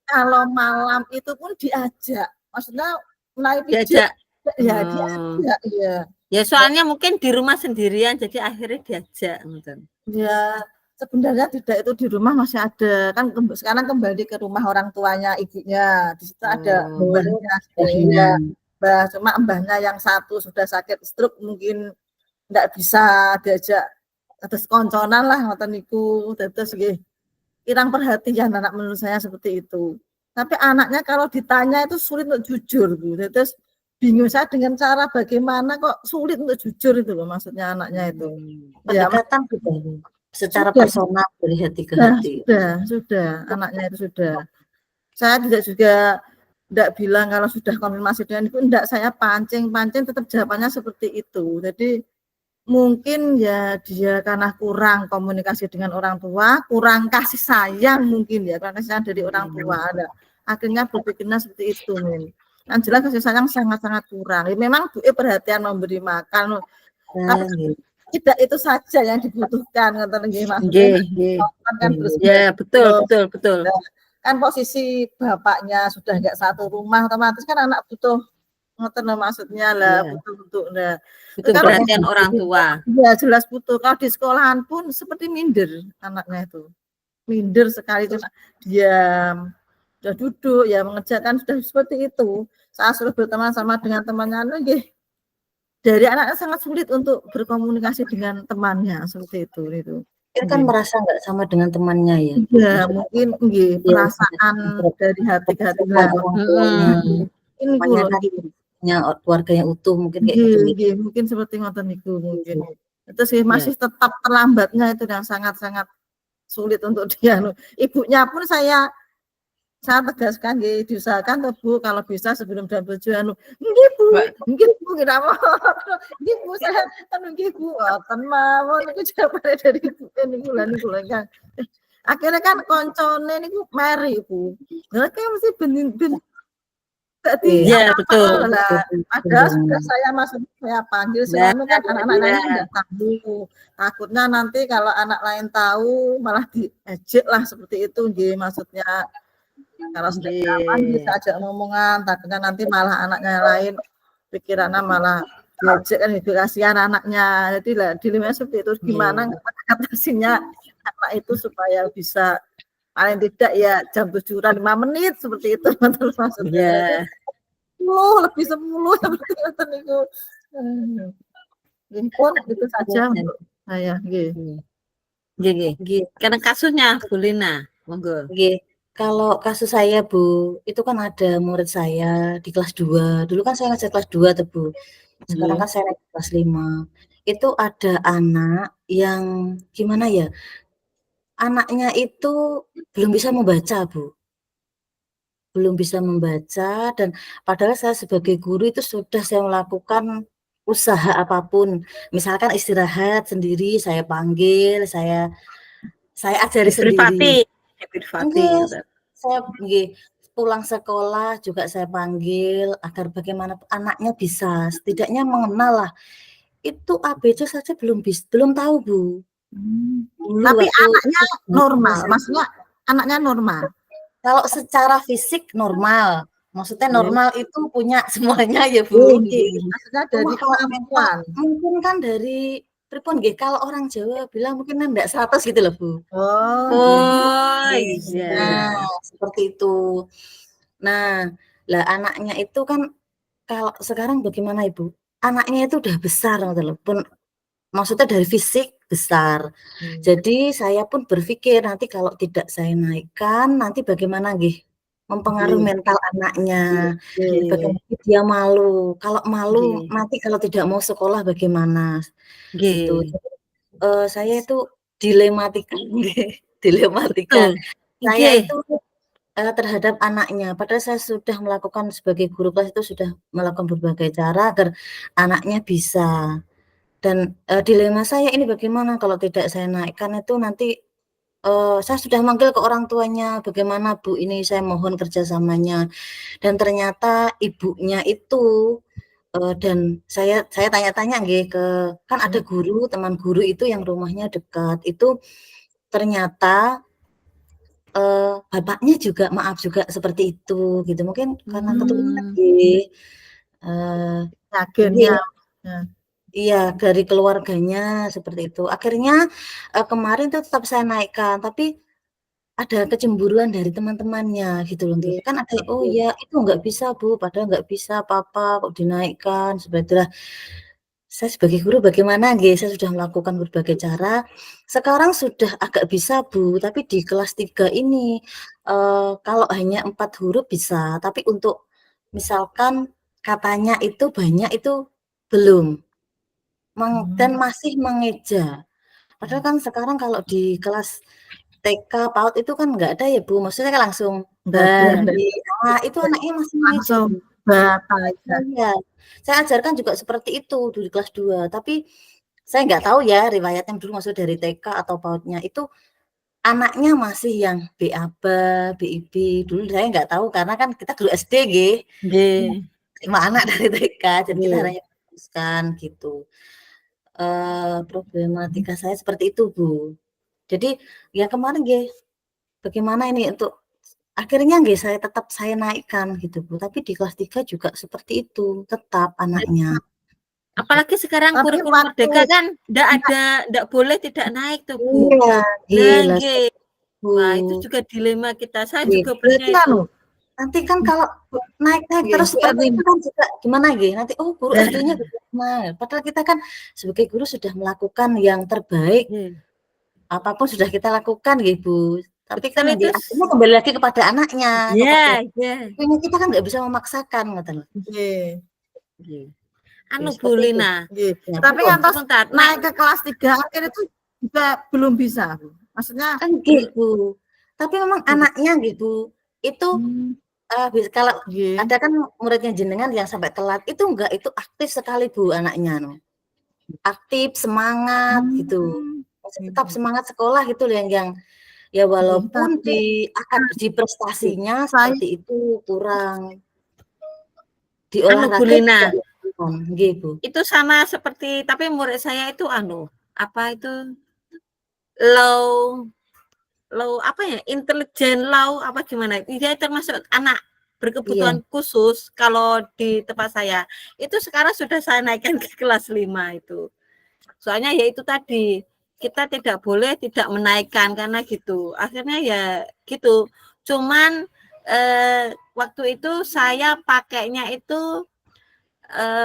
kalau malam itu pun diajak, maksudnya mulai pijit, Diajak. ya Oh. diajak, iya. Ya soalnya mungkin di rumah sendirian, jadi akhirnya diajak. Ya sebenarnya tidak, itu di rumah masih ada kan, sekarang kembali ke rumah orang tuanya ibunya, di situ ada mbahnya sebenarnya, mbah, cuma mbahnya yang satu sudah sakit stroke, mungkin nggak bisa diajak atas konconan lah ngoten niku, terus nggih kurang perhatian anak, menurut saya seperti itu. Tapi anaknya kalau ditanya itu sulit untuk jujur, Bu. Terus bingung saya dengan cara bagaimana kok sulit untuk jujur itu loh, maksudnya anaknya itu. Pendekatan ya, secara personal dari hati ke hati. Sudah, anaknya itu sudah. Saya juga tidak bilang kalau sudah konfirmasi dengan itu, enggak, saya pancing tetap jawabannya seperti itu. Jadi mungkin ya dia karena kurang komunikasi dengan orang tua, kurang kasih sayang mungkin ya, kurang kasih sayang dari orang tua. Nah, akhirnya berpikirnya seperti itu, Min. Yang jelas kasih sayang sangat-sangat kurang. Ya, memang Bu perhatian memberi makan, tapi tidak itu saja yang dibutuhkan, ngoten nggih, maksudnya kan terus ya, betul. Kan posisi bapaknya sudah enggak satu rumah, otomatis kan anak butuh ngoten maksudnya lah, butuh perhatian orang tua. Ya jelas butuh. Kalau di sekolahan pun seperti minder anaknya itu. Minder sekali, cuma diam. Sudah duduk ya mengerjakan, sudah seperti itu. Saya suruh berteman sama dengan temannya, nggih. Dari anaknya sangat sulit untuk berkomunikasi dengan temannya seperti itu. Dia kan merasa nggak sama dengan temannya ya. Ya mungkin nggih, perasaan dari hati ke hati. Ini keluarga yang utuh mungkin kayak gitu. Mungkin seperti ngoten niku mungkin. Itu sih masih tetap terlambatnya itu yang sangat-sangat sulit untuk dia. Ibunya pun saya tegaskan, nggih, diusahakan Bu kalau bisa sebelum jam 7 nggih Bu, kira mau. Nggih Bu, saya nggih Bu, mawon niku jawabane dari Ibu niku lha niku kan. Akhirnya kan koncone niku meri Bu. Lha kan mesti ben Iya, betul. Padahal sudah saya panggil semua kan, anak-anak lain enggak tahu. Takutnya nanti kalau anak lain tahu malah diejek lah seperti itu nggih, maksudnya. Kalau sudah bisa ajak ngomongan, takutnya nanti malah anaknya lain pikirannya malah diejek kan, kasihan anaknya. Jadi lah dilemanya seperti itu, gimana mengatasinya anak itu supaya bisa paling tidak ya jam 7-an 5 menit seperti itu, maksudnya. 10 lebih 10 seperti itu niku. Pun itu saja untuk saya, nggih. Nggih. Karena kasusnya Bu Lina, monggo. Nggih. Kalau kasus saya Bu, itu kan ada murid saya di kelas 2. Dulu kan saya ngajar kelas 2 tuh Bu. Sekarang kan saya naik kelas 5. Itu ada anak yang gimana ya? Anaknya itu belum bisa membaca Bu. Belum bisa membaca, dan padahal saya sebagai guru itu sudah saya melakukan usaha apapun. Misalkan istirahat sendiri saya panggil, saya ajari sendiri. Saya pulang sekolah juga saya panggil agar bagaimana anaknya bisa setidaknya mengenal lah. Itu ABC saja belum tahu Bu. Tapi anaknya normal, maksudnya anaknya normal. Kalau secara fisik normal, maksudnya normal itu punya semuanya ya Bu. Maksudnya dari kemampuan. Mungkin kan dari pripun nggih, kalau orang Jawa bilang mungkin enggak 100 gitu loh Bu. Iya. Seperti itu. Nah, lah anaknya itu kan kalau sekarang bagaimana Ibu? Anaknya itu udah besar walaupun maksudnya dari fisik besar. Jadi saya pun berpikir nanti kalau tidak saya naikkan nanti bagaimana nggih? Mempengaruhi mental anaknya. Bagaimana dia malu. Kalau malu nanti kalau tidak mau sekolah bagaimana? Gitu. Saya itu dilematika. Saya itu terhadap anaknya. Padahal saya sudah melakukan sebagai guru kelas itu sudah melakukan berbagai cara agar anaknya bisa. Dan dilema saya ini bagaimana kalau tidak saya naikkan itu nanti saya sudah manggil ke orang tuanya, bagaimana Bu ini saya mohon kerjasamanya, dan ternyata ibunya itu dan saya tanya-tanya nggih kan ada guru, teman guru itu yang rumahnya dekat, itu ternyata bapaknya juga maaf juga seperti itu gitu. Mungkin karena keturunan Hmm. nggih, Agennya. nggih. Iya, dari keluarganya seperti itu. Akhirnya, kemarin tuh tetap saya naikkan, tapi ada kecemburuan dari teman-temannya gitu loh, nggih. Kan ada, "Oh Oke. ya itu nggak bisa Bu, padahal nggak bisa apa-apa kok dinaikkan," seperti itulah. Saya sebagai guru bagaimana nggih, saya sudah melakukan berbagai cara. Sekarang sudah agak bisa Bu, tapi di kelas 3 ini, kalau hanya 4 huruf bisa, tapi untuk misalkan katanya itu banyak itu belum. Dan masih mengeja. Padahal kan sekarang kalau di kelas TK, PAUD itu kan nggak ada ya Bu, maksudnya kan langsung Enggak ada, bagi itu anaknya masih mengeja langsung Bu. bata aja. Iya, saya ajarkan juga seperti itu di kelas 2, tapi saya nggak tahu ya riwayatnya dulu maksudnya dari TK atau PAUD-nya itu anaknya masih yang BABA, BIB, dulu saya nggak tahu karena kan kita guru SD nggih, Nggih. terima anak dari TK, jadi kita Nggih. hanya meneruskan gitu. Problematika saya seperti itu, Bu. Jadi, ya kemarin nggih, bagaimana ini untuk akhirnya nggih tetap saya naikkan gitu, Bu, tapi di kelas 3 juga seperti itu, tetap anaknya. Apalagi sekarang Tapi kurikulum waktu merdeka kan ndak boleh tidak naik tuh, Bu. Iya, Nah, gila nggih. Bu. Wah, itu juga dilema kita. Saya Nggih, juga punya berarti itu. nanti kan kalau naik-naik Nggih, terus Bu seperti Erlin. itu kan juga gimana nggih, nanti, oh guru SD-nya gimana, padahal kita kan sebagai guru sudah melakukan yang terbaik, Nggih. apapun sudah kita lakukan nggih, Bu. Tapi kan Betul itu. nggih akhirnya kembali lagi kepada anaknya, kepada Ya, ya. kita kan nggak bisa memaksakan ngoten lho. Nggih. Nggih. Nggih, Anu Bu seperti itu. Lina, Nggih. Ya, Tapi pun ngantos sebentar, naik ke kelas 3 akhir itu juga belum bisa, Bu. Maksudnya nggih, Bu. Tapi memang anaknya nggih, Bu, itu kalau nggih. ada kan muridnya jenengan yang sampai telat, itu enggak, itu aktif sekali, Bu, anaknya aktif, semangat gitu. Masih tetap Nggih. semangat sekolah gitu loh yang ya Nggih, walaupun tapi di prestasinya saya seperti itu kurang, di anu Bu olahraga Lina, juga kurang, nggih, Bu. itu sama seperti tapi murid saya itu anu, apa itu low apa ya, intelijen low apa gimana? Dia termasuk anak Iya. berkebutuhan khusus kalau di tempat saya. Itu sekarang sudah saya naikkan ke kelas 5 itu. Soalnya ya itu tadi, kita tidak boleh tidak menaikkan karena gitu. Akhirnya ya gitu. Cuman waktu itu saya pakainya itu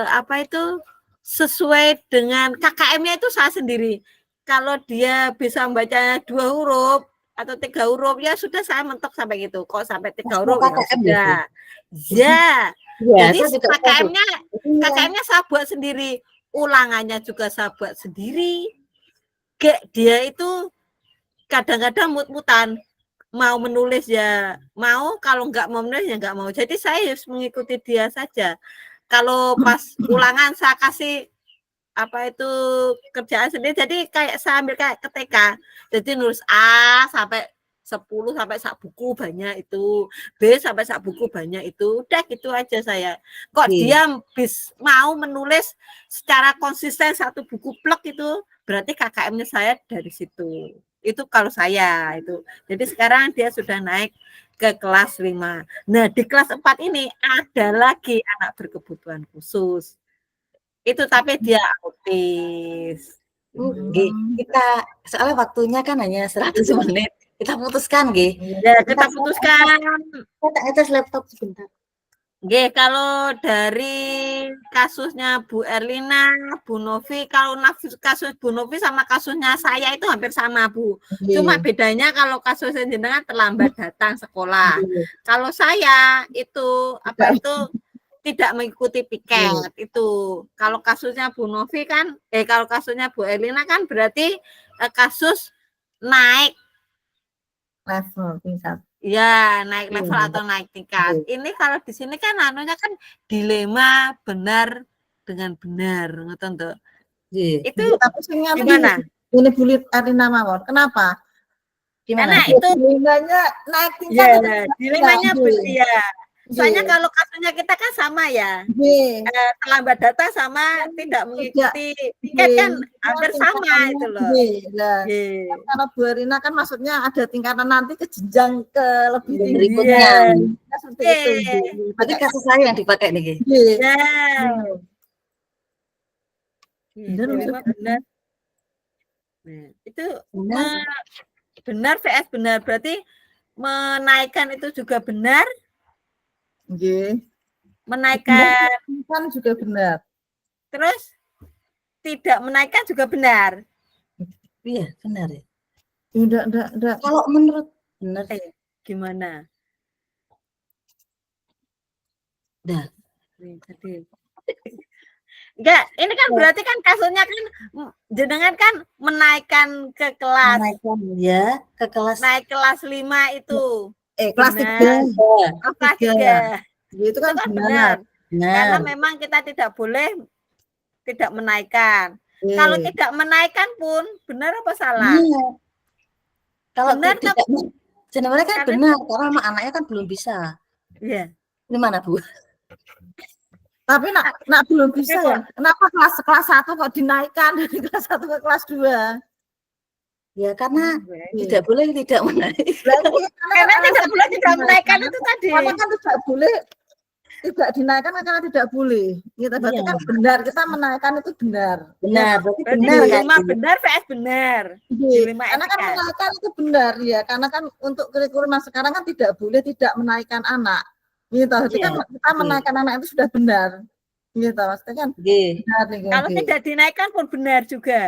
apa itu sesuai dengan KKM-nya itu saya sendiri. Kalau dia bisa membaca 2 huruf atau 3 huruf ya sudah saya mentok sampai gitu. Kok sampai 3 Mau huruf ya KKM ya, Bu? sudah. Ya. Iya, Jadi saya juga tahu. KKM-nya Iya. KKM-nya saya buat sendiri, ulangannya juga saya buat sendiri. Dia itu kadang-kadang mut-mutan, mau menulis ya mau, kalau nggak mau menulis ya nggak mau. Jadi saya harus mengikuti dia saja. Kalau pas ulangan saya kasih apa itu kerjaan sendiri, jadi kayak saya ambil kayak ke TK, jadi nulis A sampai 10 sampai sak buku banyak itu, B sampai sak buku banyak itu, udah gitu aja saya. Kok dia mau menulis secara konsisten satu buku plek itu, berarti KKM-nya saya dari situ. Itu kalau saya itu. Jadi sekarang dia sudah naik ke kelas 5. Nah, di kelas 4 ini ada lagi anak berkebutuhan khusus. Itu tapi dia autis. Nggih, kita soalnya waktunya kan hanya 100 menit. Kita putuskan nggih. Ya, kita putuskan. Saya tak ngecas laptop sebentar. Nggih, kalau dari kasusnya Bu Erlina, Bu Novi, kalau kasus Bu Novi sama kasusnya saya itu hampir sama, Bu. Cuma bedanya kalau kasusnya jenengan terlambat datang sekolah. Kalau saya itu apa itu tidak mengikuti piket itu. Kalau kasusnya Bu Novi kan, kalau kasusnya Bu Erlina kan berarti kasus naik level tingkat. ya, naik level atau naik tingkat. Ini kalau di sini kan anunya kan dilema benar dengan benar, ngoten tuh. Itu Tapi gimana? Ini bulit Erlina mawon. Kenapa? Karena itu Dilemanya naik tingkat. ya, dilemanya ya. Soalnya Nggih. kalau kasusnya kita kan sama ya. Nggih. Terlambat datang sama tidak mengikuti tiket kan hampir sama itu loh. Nggih. Lah, Nggih. kalau Bu Erina kan maksudnya ada tingkatan nanti ke jenjang ke lebih Yang tinggi. berikutnya. Kan seperti itu. Nggih. Berarti kasus saya yang dipakai nih. Nggih. Ya. Bener, Benar, benar. Nah, itu Benar. benar VS benar. Berarti menaikkan itu juga benar. Nggih. Menaikkan Kan juga benar. terus tidak menaikkan juga benar. Iya, benar ya. Enggak. Kalau menurut benar Gimana? dah. Tadi. Enggak, ini kan berarti kan kasusnya kan jenengan kan menaikkan ke kelas. Menaikkan ya ke kelas. Naik kelas 5 itu. Kelas 3. Kelas 3. Itu kan benar. Karena Benar. memang kita tidak boleh tidak menaikkan. Iya. Kalau tidak menaikkan pun benar apa salah? Iya. Kalau Benar, tidak sebenarnya kan Kalian- benar karena sama anaknya kan belum bisa. Iya. Gimana, Bu? Tapi nak belum bisa ya. Kenapa kelas 1 kok dinaikkan dari kelas 1 ke kelas 2? Ya karena tidak boleh tidak menaik. Karena tidak boleh tidak menaikkan itu tadi. Karena kan tidak boleh tidak dinaikkan karena tidak boleh. Kita berarti Iya. kan benar kita menaikkan itu benar. Benar, berarti Berarti benar di kan? 5 benar VS benar. Di 5 Karena kan etika. menaikkan itu benar ya. Karena kan untuk kurikulum yang sekarang kan tidak boleh tidak menaikkan anak. Gitu. Jadi Iya. kan kita menaikkan anak itu sudah benar. Gitu. Maksudnya kan Nggih. benar nih. Kalau tidak dinaikkan pun benar juga.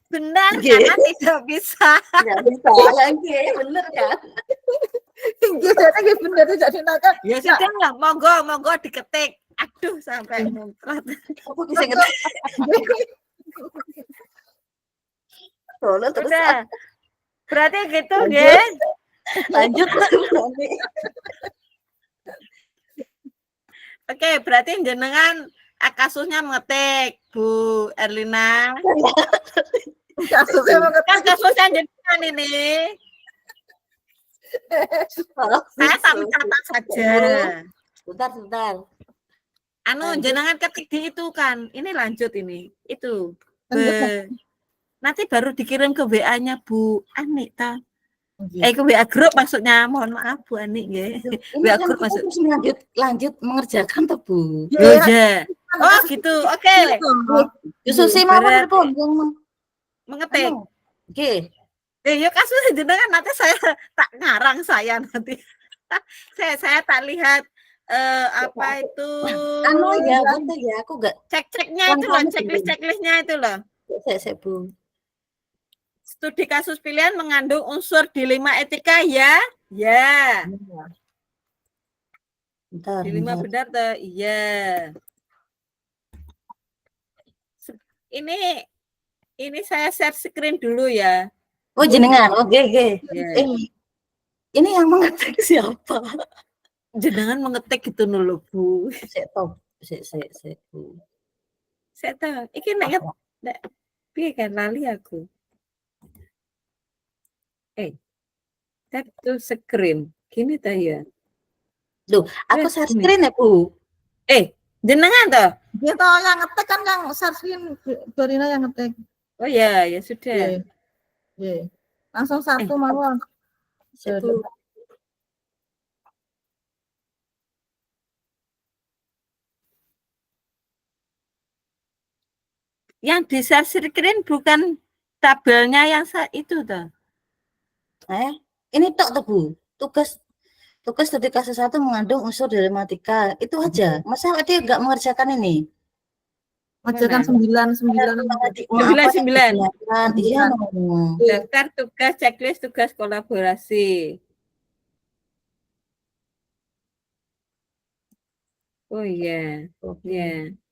Benar Nggih. karena tidak bisa. Tidak bisa lagi, benar kan? Jadi benar tidak dinaikkan. Ya sudah lah, monggo diketik. Aduh sampai muncrat. Aku bisa ngerti. Terus Udah. Berarti gitu, nggih. lanjut. Oke, berarti jenengan kasusnya mengetik, Bu Erlina. Kasusnya Kan kasusnya jenengan ini. Saya tak catat saja. Sebentar. Anu, jenengan ketik di itu kan. Ini lanjut ini. Itu. Nanti baru dikirim ke WA-nya Bu Ani ta. Ke WA grup maksudnya. Mohon maaf Bu Ani nggih. Ini WA kan grup kita maksud. harus lanjut mengerjakan tuh, Bu. Ya. Oh, gitu. Oke. Susi mau apa pun yang Mengetik. Oke. Ya kasusnya jenengan nanti saya tak ngarang saya nanti. saya tak lihat apa itu Anu ya, betul ya, aku enggak cek-ceknya itu loh, checklist-checklistnya itu loh. saya Bu. Studi kasus pilihan mengandung unsur dilema etika ya? Ya. Bentar. Dilema benar tuh? Iya. Ini saya share screen dulu ya. Oh, jenengan. Oke. Ya. Ini yang mengetik siapa? Jenengan mengetik gitu dulu, Bu. Saya tahu. Saya Bu. Saya tahu. Iki nek piye kan lali aku. Tap to screen. Gini ta ya. Loh, aku share screen ya, Bu. Jenengan toh? Dia tahu yang ngetik kan yang share screen Berina yang ngetik. Oh ya sudah. Iya. Langsung satu mawon. Bu. Yang di share screen bukan tabelnya yang itu toh. Ini tok tuh, Bu. Tugas studi kasus 1 mengandung unsur dilematika. Itu aja. Masa dia enggak mengerjakan ini? Mengerjakan 9. 9. Iya. Daftar tugas checklist tugas kolaborasi. Oh iya.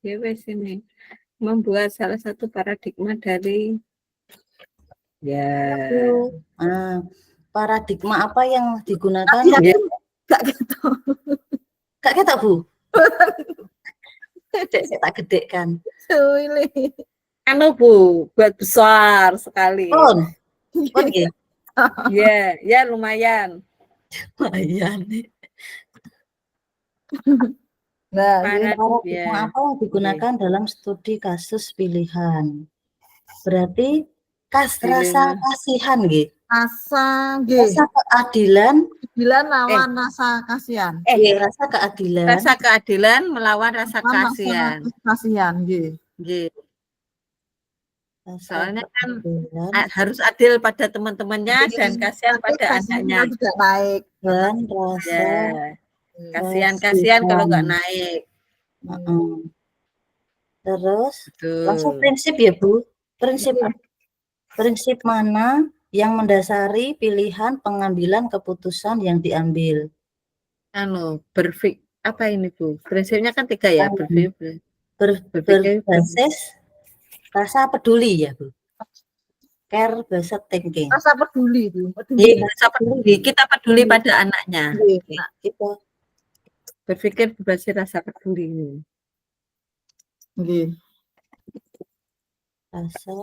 Ya wes ini. Membuat salah satu paradigma dari paradigma apa yang digunakan? Enggak gitu. Enggak ketok, Bu. Saya tak gede kan. Anu Bu, buat besar sekali. Pon ya? Ya lumayan. Lumayan. Nah, Para paradigma ya. apa yang digunakan dalam studi kasus pilihan? Berarti rasa Dilema. kasihan nggih. Rasa Rasa keadilan, keadilan lawan rasa kasihan. rasa keadilan Rasa keadilan melawan rasa Lawan kasihan. rasa kasihan, nggih. Nggih. rasa Soalnya kan keadilan harus adil pada teman-temannya dan kasihan Tapi pada kasihannya anaknya. tidak naik. dan rasa Ya, kasihan kalau nggak naik. Heeh. Terus langsung Betul. prinsip ya Bu. Prinsip mana yang mendasari pilihan pengambilan keputusan yang diambil? Apa ini Bu? Prinsipnya kan 3 ya, berpikir. Berbasis rasa peduli ya Bu. Care based thinking. Rasa peduli itu. Rasa peduli. Kita peduli pada anaknya. Kita Berpikir berbasis rasa peduli ini. Nggih. Rasa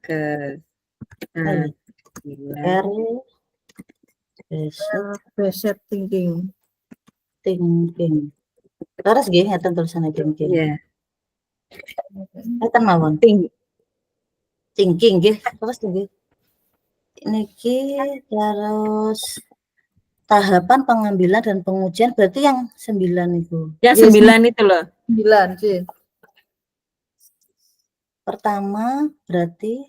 ke Based thinking. Terus nggih ngaten tulisane thinking. Iya. Ngaten mawon. Thinking nggih. Terus nggih. Niki terus tahapan pengambilan dan pengujian berarti yang 9 itu. Yang 9 itu loh. 9 sih. Pertama berarti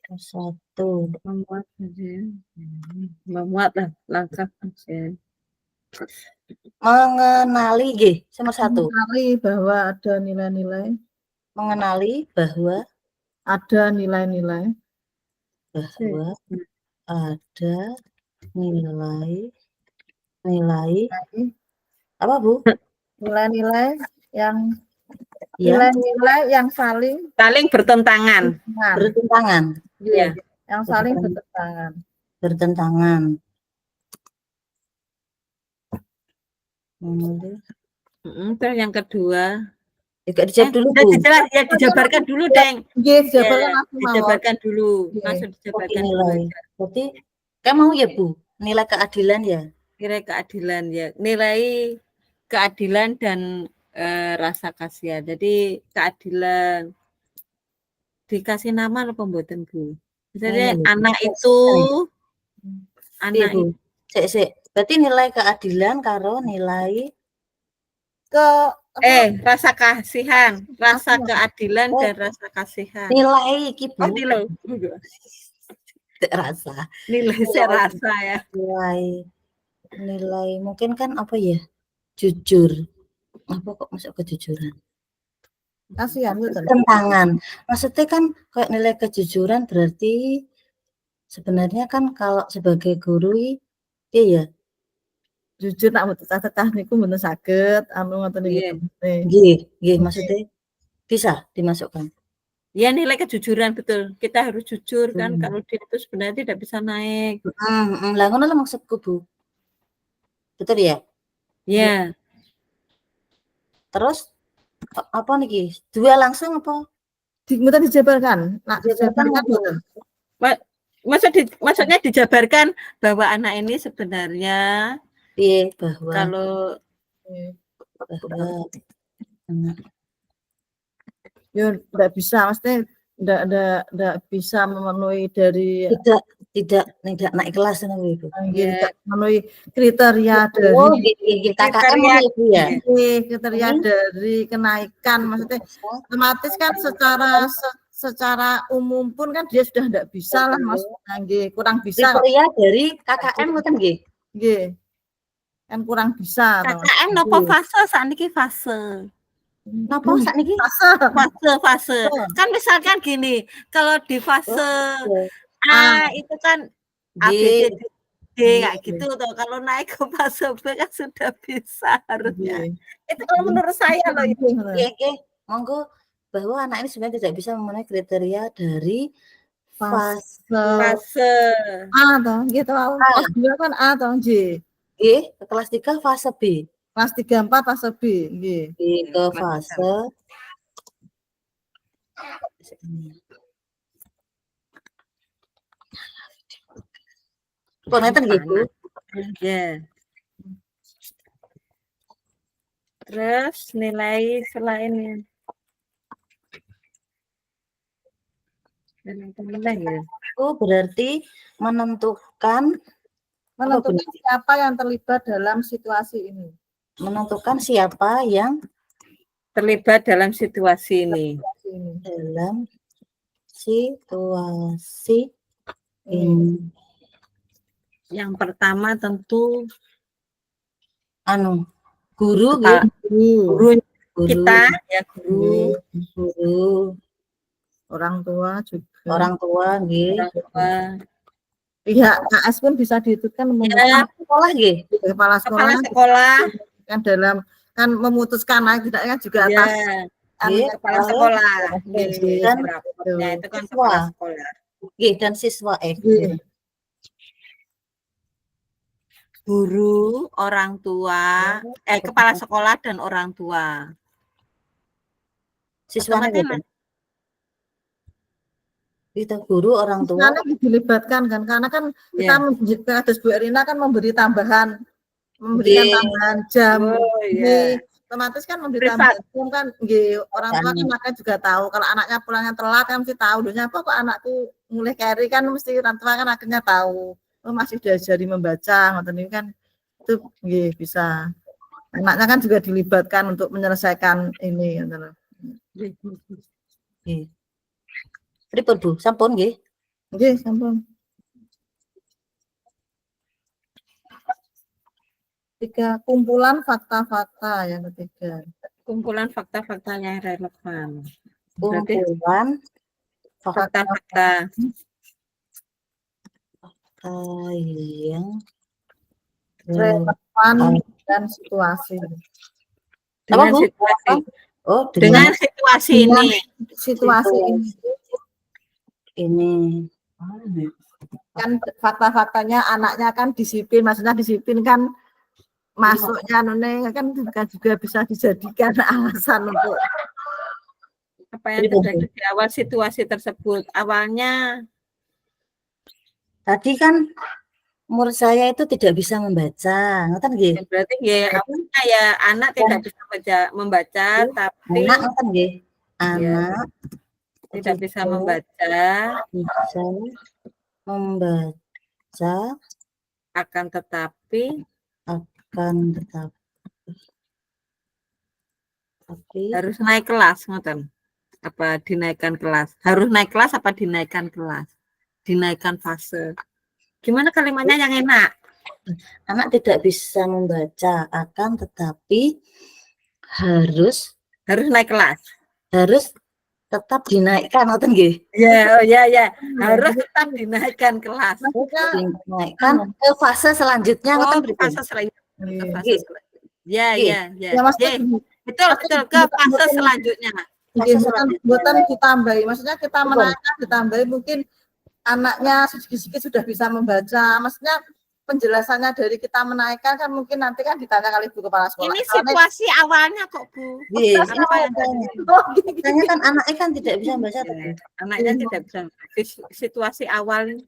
1 memuat lah langkah aja. Mengenali nggih, nomor 1. Mengenali bahwa ada nilai-nilai. Mengenali bahwa ada nilai-nilai. Bahwa ada nilai apa Bu? Nilai-nilai yang saling bertentangan. Iya. Yang saling bertentangan. Terus yang kedua, dijawab dulu Bu. Dijabarkan dulu, Deng. Dijabarkan dulu. Langsung dijabarkan dulu. Berarti kan mau ya Bu, nilai keadilan ya. Nilai keadilan ya. Nilai keadilan dan rasa kasihan. Jadi keadilan dikasih nama apa mboten Bu? Jadi anak itu Berarti nilai keadilan karo nilai rasa kasihan, rasa keadilan dan rasa kasihan. Nilai iki Bu. Rasa. Nilai serasa ya. Nilai mungkin kan apa ya? Jujur. Apa kok masuk kejujuran? Kasihan betul. Tentangan. Maksudnya kan kayak nilai kejujuran berarti sebenarnya kan kalau sebagai guru ya jujur nak mboten tetah niku mboten saged ngoten niku. Nggih, maksudnya bisa dimasukkan. Ya nilai kejujuran betul. Kita harus jujur kan kalau dia itu sebenarnya tidak bisa naik. Lah ngono lah maksudku Bu. Betul ya? Iya. Terus apa nih? 2 langsung apa? Mboten dijabarkan. Nak dijabarkan betul. Maksudnya dijabarkan bahwa anak ini sebenarnya bahwa kalau ya tidak bisa, maksudnya tidak bisa memenuhi dari tidak naik kelas itu. Tidak memenuhi kriteria dari KKM itu ya. Kriteria dari kenaikan, maksudnya otomatis kan secara umum pun kan dia sudah tidak bisa lah maksudnya kurang bisa. Kriteria dari KKM kan nggih. Kan kurang bisa. KKM nopo fase sakniki fase. Napa sakniki? Fase. Kan misalkan gini, kalau di fase A itu kan A B C D kayak gitu toh. Kalau naik ke fase B kan sudah bisa harusnya. Itu kalau menurut saya loh. Monggo bahwa anak ini sebenarnya tidak bisa memenuhi kriteria dari fase A toh, gitu. Kelas 2 kan A toh, J. Kelas 3 fase B. Kelas 3 4 fase B, nggih. Ke fase Koneten gitu. Ya. Terus nilai selainnya. Ya. Oh, berarti menentukan siapa yang terlibat dalam situasi ini. Menentukan siapa yang terlibat dalam situasi ini. Dalam situasi ini. Yang pertama tentu guru, guru kita ya, guru, orang tua juga. Orang tua, Pihak KS pun bisa dihitungkan sekolah, kepala sekolah kan dalam kan memutuskan tidaknya juga atas kepala sekolah. Dan itu kan kepala sekolah. Dan siswa Guru, orang tua, kepala sekolah dan orang tua. Siswanya kita guru, orang tua dilibatkan kan, karena kan kita kasus Bu Erina kan memberikan tambahan jam. Otomatis kan memberi tambahan jam kan, orang tua kan akan juga tahu kalau anaknya pulangnya telat kan mesti tahu dunia apa kok anakku mulai carry kan, mesti orang tua kan akhirnya tahu masih diajari membaca, ini kan itu bisa anaknya kan juga dilibatkan untuk menyelesaikan ini. Pripun Bu, sampun nggih? Nggih, sampun. 3 kumpulan fakta-fakta yang ketiga. Kumpulan fakta-fakta yang relevan. Kumpulan fakta-fakta yang relevan dan situasi. Dengan situasi. Dengan situasi ini. Situasi ini. Kan fakta-faktanya anaknya kan disiplin, maksudnya disiplin kan masuknya kan juga bisa dijadikan alasan untuk apa yang terjadi di awal situasi tersebut. Awalnya tadi kan menurut saya itu tidak bisa membaca, ngoten nggih. Berarti awalnya ya anak tidak bisa membaca, tapi anak tidak bisa membaca, akan tetapi harus naik kelas, ngoten. Apa dinaikkan kelas? Harus naik kelas apa dinaikkan kelas? Dinaikkan fase. Gimana kalimatnya yang enak? Anak tidak bisa membaca, akan tetapi harus naik kelas. Harus tetap dinaikkan, ngoten nggih? Ya. Harus tetap dinaikkan kelas. Dinaikkan ke fase selanjutnya, ngoten fase selanjutnya. Ya. Betul ke fase selanjutnya. Buatan ditambahi, maksudnya kita menaikkan ditambahi mungkin anaknya sedikit-sedikit sudah bisa membaca, maksudnya penjelasannya dari kita menaikkan kan mungkin nanti kan ditanya kali Bu kepala sekolah. Ini situasi awalnya kok Bu. Katanya kan anaknya kan tidak bisa membaca. Anaknya tidak bisa. Situasi awal.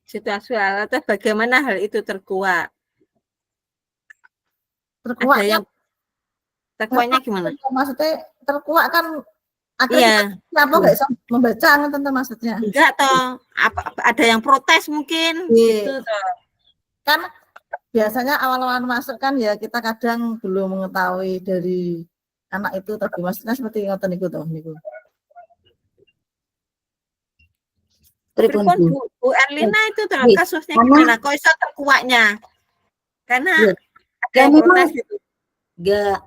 Situasi awal bagaimana hal itu terkuat? Terkuatnya gimana? Maksudnya terkuat kan akhirnya siapa nggak bisa membaca tentu maksudnya. Enggak toh, ada yang protes mungkin. Gitu toh. Kan biasanya awal-awal masuk kan ya kita kadang belum mengetahui dari anak itu tapi maksudnya seperti ngoten niku toh niku. Bu Erlina itu dalam kasusnya gimana? Kok iso terkuatnya? Karena ada protes gitu. Enggak,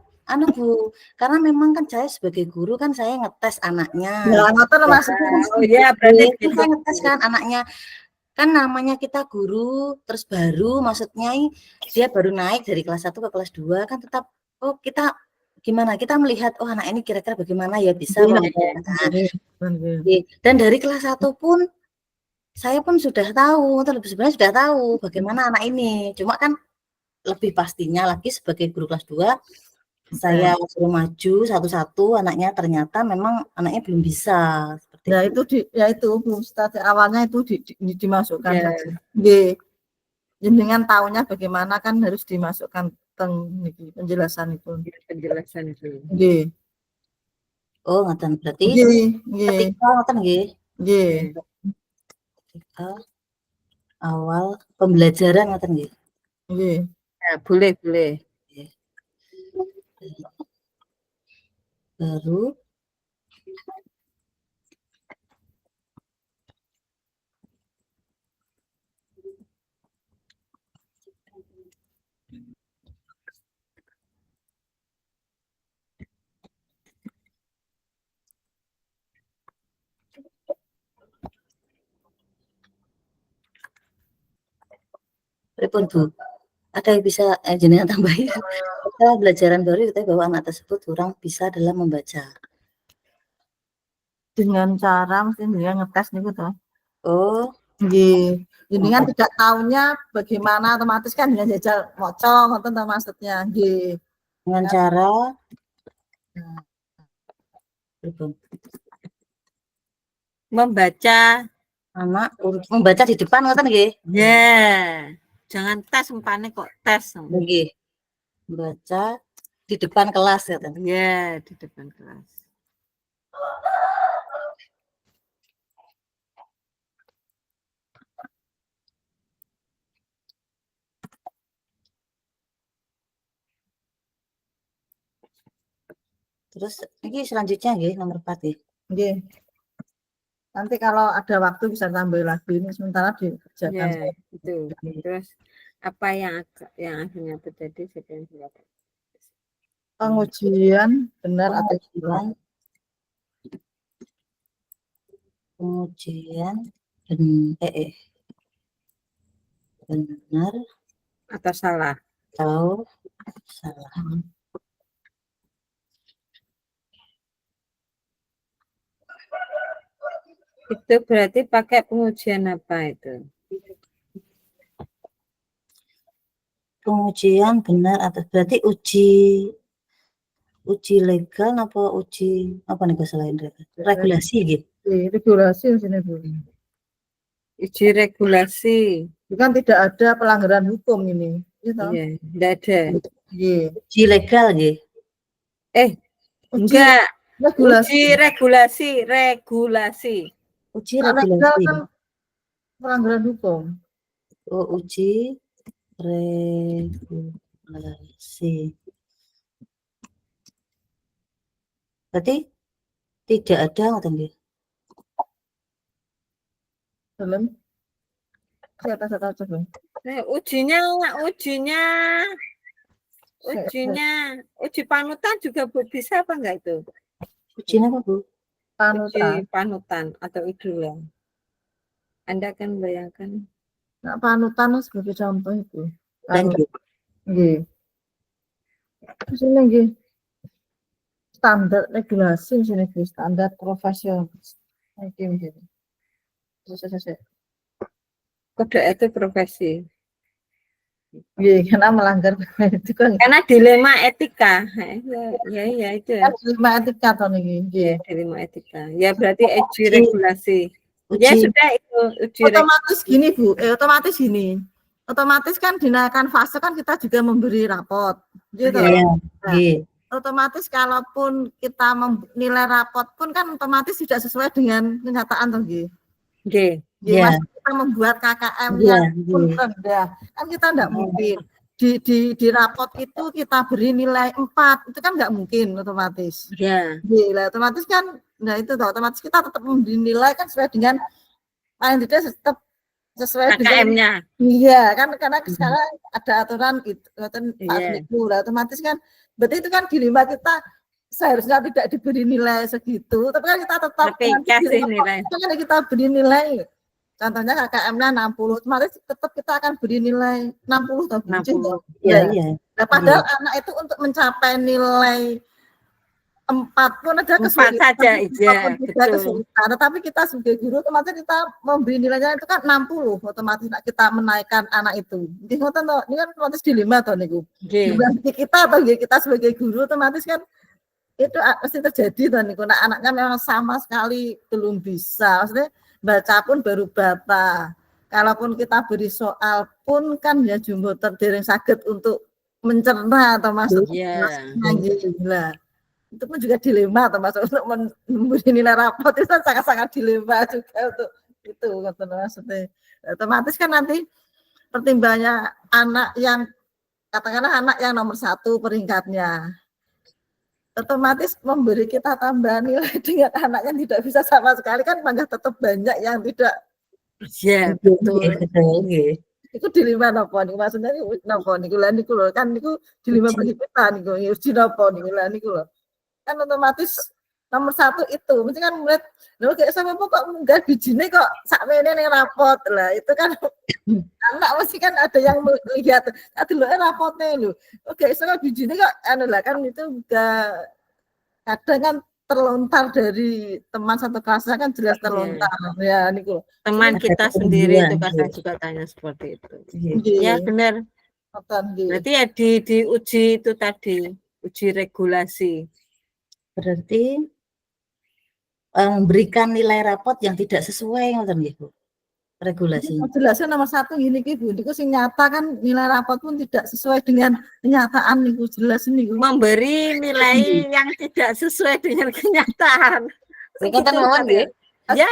Bu, karena memang kan saya sebagai guru kan saya ngetes anaknya. Ya, ngoten maksudnya. Oh iya, berarti saya ngetes kan anaknya. Kan namanya kita guru terus baru, maksudnya dia baru naik dari kelas 1 ke kelas 2 kan tetap kita gimana? Kita melihat anak ini kira-kira bagaimana ya bisa dan dari kelas 1 pun saya pun sudah tahu, sebenarnya sudah tahu bagaimana anak ini. Cuma kan lebih pastinya lagi sebagai guru kelas 2, saya suruh maju satu-satu anaknya, ternyata memang anaknya belum bisa. Seperti Ya itu. itu Bu, start awalnya itu dimasukkan Ya. saja. Nggih. Jenengan tahunya bagaimana kan harus dimasukkan teng niki penjelasan itu. Penjelasan itu. Nggih. Oh, ngoten berarti Nggih, nggih. ketika ngoten nggih. Nggih. Ketika awal pembelajaran ngoten nggih. Nggih. Ya, boleh. Baru pripun Bu? Ada yang bisa jenengan tambahin? Kita pelajaran baru kita bahwa anak tersebut kurang bisa dalam membaca. Dengan cara mesti jenengan ngetes niku to. Oh, Nggih. Jenengan tidak tahunya bagaimana otomatis kan dengan jajal maca ngoten to maksudnya. Nggih. dengan cara pripun? Membaca. Anak membaca di depan ngoten nggih. Ya. Jangan tes umpane kok tes. Nggih. Membaca di depan kelas ngoten. Ya, di depan kelas. Terus ini selanjutnya nggih nomor 4 nggih. Nggih. Nanti kalau ada waktu bisa tambah lagi, ini sementara dikerjakan. Ya, itu. Terus apa yang akhirnya terjadi sekian silakan. Pengujian benar atau tidak? Pengujian benar Atau salah? atau salah. Itu berarti pakai pengujian apa itu? Pengujian benar atau berarti uji legal apa uji apa nih bahasa lain regulasi gitu. Regulasi sini Bu. Uji regulasi. Bukan tidak ada pelanggaran hukum ini. Gitu. Iya, tidak ada. Iya. Uji legal gitu. Enggak. Regulasi. Uji regulasi. Uji regulasi. Kan pelanggaran hukum. Oh, uji regulasi. Berarti tidak ada ngoten nggih. Belum. Saya coba. Uji panutan juga bisa apa enggak itu? Ujinya apa Bu? Uji panutan atau idola. Anda kan bayangkan. Nah, panutan sebagai contoh itu. Lanjut. Nggih. Sini nggih. Standar regulasi sini Bu, standar profesional. Iki nggih. Terus. Kode etik profesi. Iya, karena melanggar itu kan. Karena dilema etika. Ya itu ya. Kan dilema etika toh niki. Ya, dilema etika. Ya berarti uji regulasi. Ya sudah itu uji otomatis gini Bu, otomatis gini. Otomatis kan dinaikkan fase kan kita juga memberi rapot. Gitu. Iya. Otomatis kalaupun kita menilai rapot pun kan otomatis tidak sesuai dengan kenyataan toh nggih. Nggih. Mas kita membuat KKM yang pun rendah. Kan kita enggak mungkin di rapot itu kita beri nilai 4. Itu kan enggak mungkin otomatis. Iya. Gila, otomatis kan nah itu toh otomatis kita tetap dinilai kan sesuai dengan paling tidak tetap sesuai KKM-nya. Iya, kan karena sekarang ada aturan itu otomatis kan berarti itu kan dilema kita seharusnya tidak diberi nilai segitu, tapi kan kita tetap kasih nilai. Kan kita beri nilai. Contohnya KKM-nya 60, otomatis tetap kita akan beri nilai 60 atau 60. Iya. Nah, padahal anak itu untuk mencapai nilai 4 pun ada 4 kesulitan, saja, 5 iya, pun juga betul. kesulitan. Tetapi kita sebagai guru otomatis kita memberi nilainya itu kan 60, otomatis kita menaikkan anak itu. Nggih ngoten to, ini kan otomatis dilema to niku. Nggih. Berarti kita atau kita sebagai guru otomatis kan itu pasti terjadi to niku. Nah, anaknya memang sama sekali belum bisa. Maksudnya baca pun baru bata. Kalaupun kita beri soal pun kan ya jumbo terdereng sakit untuk mencerna atau maksudnya gila. Itu pun juga dilema termasuk untuk memberi nilai rapot itu sangat-sangat dilema juga untuk itu maksudnya. Otomatis kan nanti pertimbangannya anak yang katakanlah anak yang nomor 1 peringkatnya otomatis memberi kita tambahan nilai dengan anak yang tidak bisa sama sekali kan malah tetap banyak yang tidak. Iya, betul. Itu dilema napa niku maksudnya napa niku lha niku lho kan niku dilema bagi kita niku uji napa niku lha niku lho. Kan otomatis nomor 1 itu mesti kan murid lho kayak sampe kok enggak bijine kok sakmene ning rapot lah itu kan anak mesti kan ada yang melihat aduh lho rapotnya lho oke iso bijine kok anu lah kan itu juga kadang kan terlontar dari teman satu kelasnya kan jelas terlontar ya niku teman kita sendiri itu kadang juga tanya seperti itu. Ya benar. Berarti ya diuji itu tadi uji regulasi. Berarti memberikan nilai rapot yang tidak sesuai ngoten nggih Bu. Regulasinya. Jelasnya nomor 1 gini ki Bu, niku sing nyata kan nilai rapot pun tidak sesuai dengan kenyataan niku jelas niku. Memberi nilai yang tidak sesuai dengan kenyataan. Ngoten mawon nggih. Ya.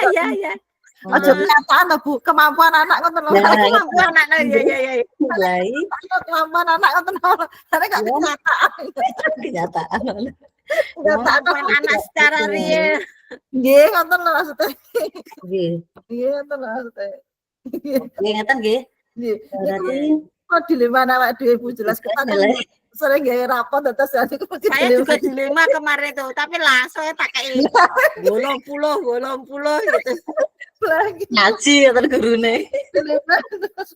Aja kenyataan lho Bu, kemampuan anak ngoten lho. Kemampuan anak ya. Nilai kemampuan anak ngoten lho. Karena gak kenyataan. Kemampuan anak secara real. Nggih, ngoten lho maksudnya. Nggih. Nggih, ngoten lho maksudnya. Nggih ngeten nggih. Nggih. Berarti kok dilema awake dhewe Bu jelas kita kan sering gawe rapot terus jadi saya juga dilema kemarin tuh, tapi langsung tak kayak 80 gitu. lagi ngaji ngoten gurune. dilema terus.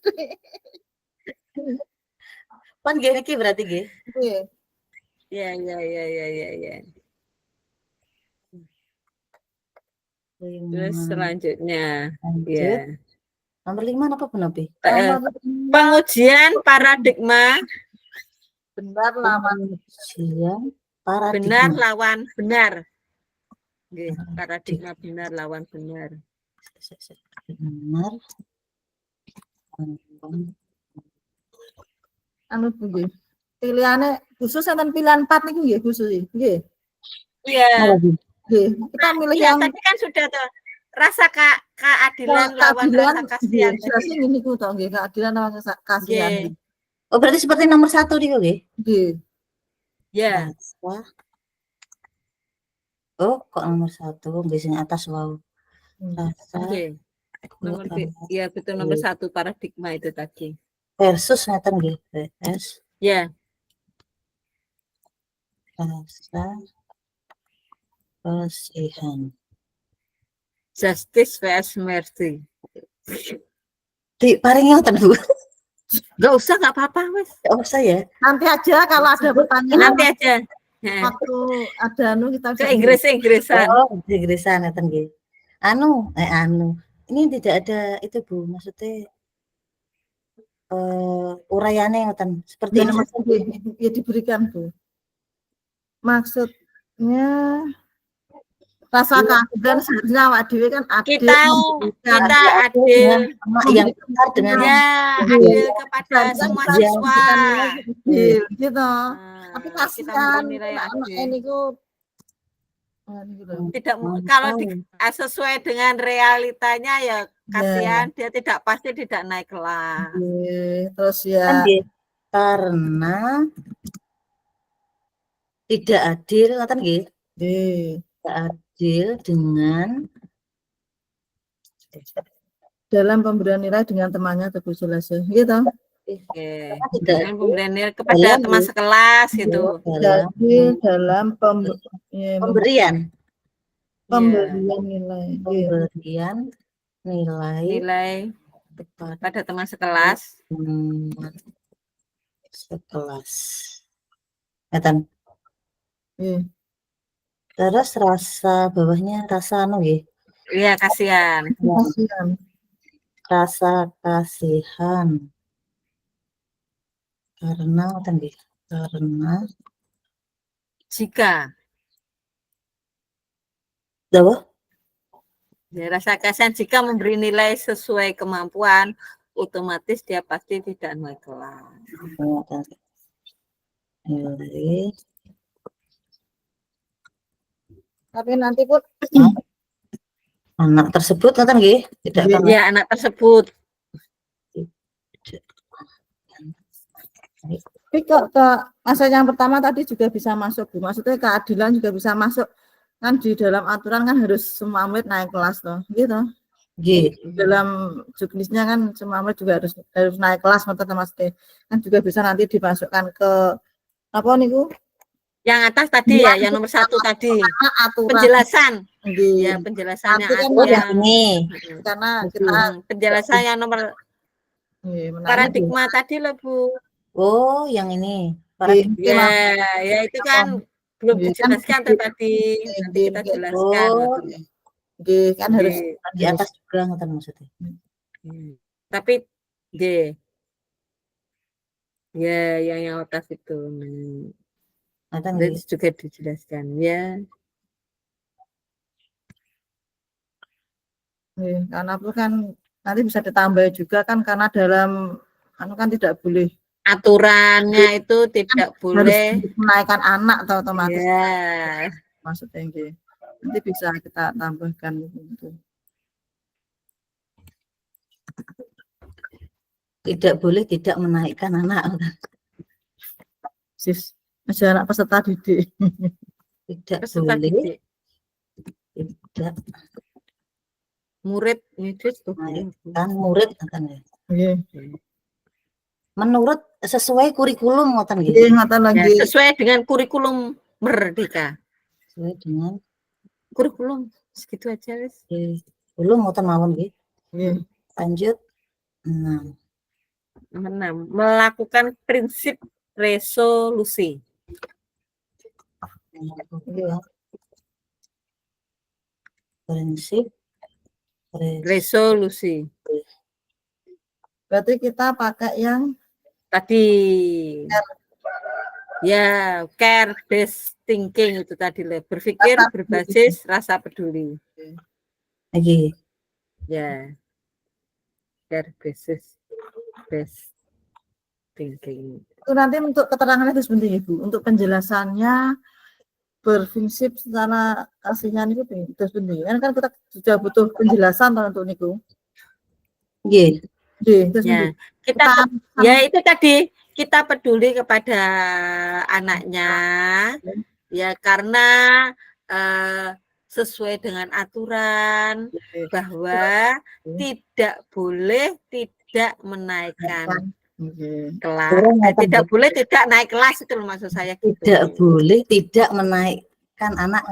Pan nggih iki berarti nggih. Nggih. Ya. Terus selanjutnya, ya. Nomor 5 apa Bu Nabi? Pengujian paradigma Benar lawan ujian paradigma. benar lawan benar. Nggih, paradigma benar lawan benar. Benar. Anu Bu nggih. Pilihane khusus enten pilihan 4 niku nggih khusus nggih. Iya. Nggih. Kita milih Ya, yang tadi kan sudah tuh rasa keadilan lawan rasa kasihan. Jelasnya ngene ku to nggih, keadilan lawan kasihan. Oh, berarti seperti nomor 1 niku nggih. Nggih. Ya. Oh, kok nomor 1 nggih sing atas wow. Rasa. Oke. Nomor ya betul nomor 1 paradigma itu tadi. Versus ngeten nggih, VS. Ya. Rasa kasihan. Justice vs mercy. Di paring ngoten Bu. Enggak usah, enggak apa-apa, wes. Enggak usah ya. Nanti aja kalau ada pertanyaan. Nanti aja. Waktu ada kita ke Inggrisan. Oh, Inggrisan ngeten nggih. Anu. Ini tidak ada itu Bu, maksudnya urayane ngoten. Seperti ini ya diberikan Bu. Maksudnya rasa keadilan seharusnya awak dhewe kan adil. Kita adil yang benar dengan adil kepada semua siswa. Gitu. Tapi kasihan anak ini ku tidak kalau sesuai dengan realitanya ya kasihan dia pasti tidak naik kelas. Terus ya karena tidak adil ngoten nggih. Tidak adil dengan dalam pemberian nilai dengan temannya Teguh jelas ya gitu. Dengan pemberian nilai kepada teman sekelas gitu. Jadi dalam pemberian nilai pada teman sekelas. Sekelas. Ngeten. Terus rasa bawahnya rasa anu nggih. Iya, kasihan. Kasihan. Rasa kasihan. Karena ngoten nggih. Karena Jika dawa ya, rasa kasihan jika memberi nilai sesuai kemampuan, otomatis dia pasti tidak naik kelas. Tapi nanti pun anak tersebut ngoten nggih, tidak akan Ya, anak tersebut. tapi kok ke masa yang pertama tadi juga bisa masuk, Bu. Maksudnya keadilan juga bisa masuk. Kan di dalam aturan kan harus semua murid naik kelas toh, gitu. nggih. Dalam juknisnya kan semua murid juga harus naik kelas, Mas. Kan juga bisa nanti dimasukkan ke apa niku? Yang atas tadi ya, yang nomor 1 tadi. Aturan. Penjelasan. Nggih. Ya, penjelasannya Nanti kan Oh, ada. yang ini. Karena kita Penjelasan yang nomor paradigma tadi loh, Bu. Oh, yang ini. Paradigma. Ya itu kan belum dijelaskan tadi. Nanti kita jelaskan. Oh, kan harus di atas juga ngoten maksudnya. Tapi ya yang atas itu. Nanti juga dijelaskan ya. Karena itu kan nanti bisa ditambah juga kan, karena dalam kan tidak boleh aturannya itu tidak boleh menaikkan anak atau otomatis ya. Maksudnya nanti bisa kita tambahkan itu. Tidak boleh tidak menaikkan anak. Masih anak peserta didik. Tidak peserta boleh didik. Tidak murid itu kan murid kan ya. Menurut sesuai kurikulum ngoten nggih. Ya, sesuai dengan kurikulum Merdeka. Sesuai dengan kurikulum segitu aja wis. Kurikulum ngoten mawon nggih. Lanjut 6. Melakukan prinsip resolusi. Prinsip resolusi. Berarti kita pakai yang tadi. Ya, care based thinking itu tadi loh. Berpikir berbasis rasa peduli. Ya. Care based thinking. Itu nanti untuk keterangannya itu sebentar Ibu. Untuk penjelasannya berprinsip secara kasihnya itu sebentar. Kan kita sudah butuh penjelasan untuk niku. Ya, ya itu tadi kita peduli kepada anaknya ya karena sesuai dengan aturan bahwa tidak boleh tidak menaikkan kelas, tidak boleh tidak naik kelas itu maksud saya gitu. Tidak boleh tidak menaikkan anak.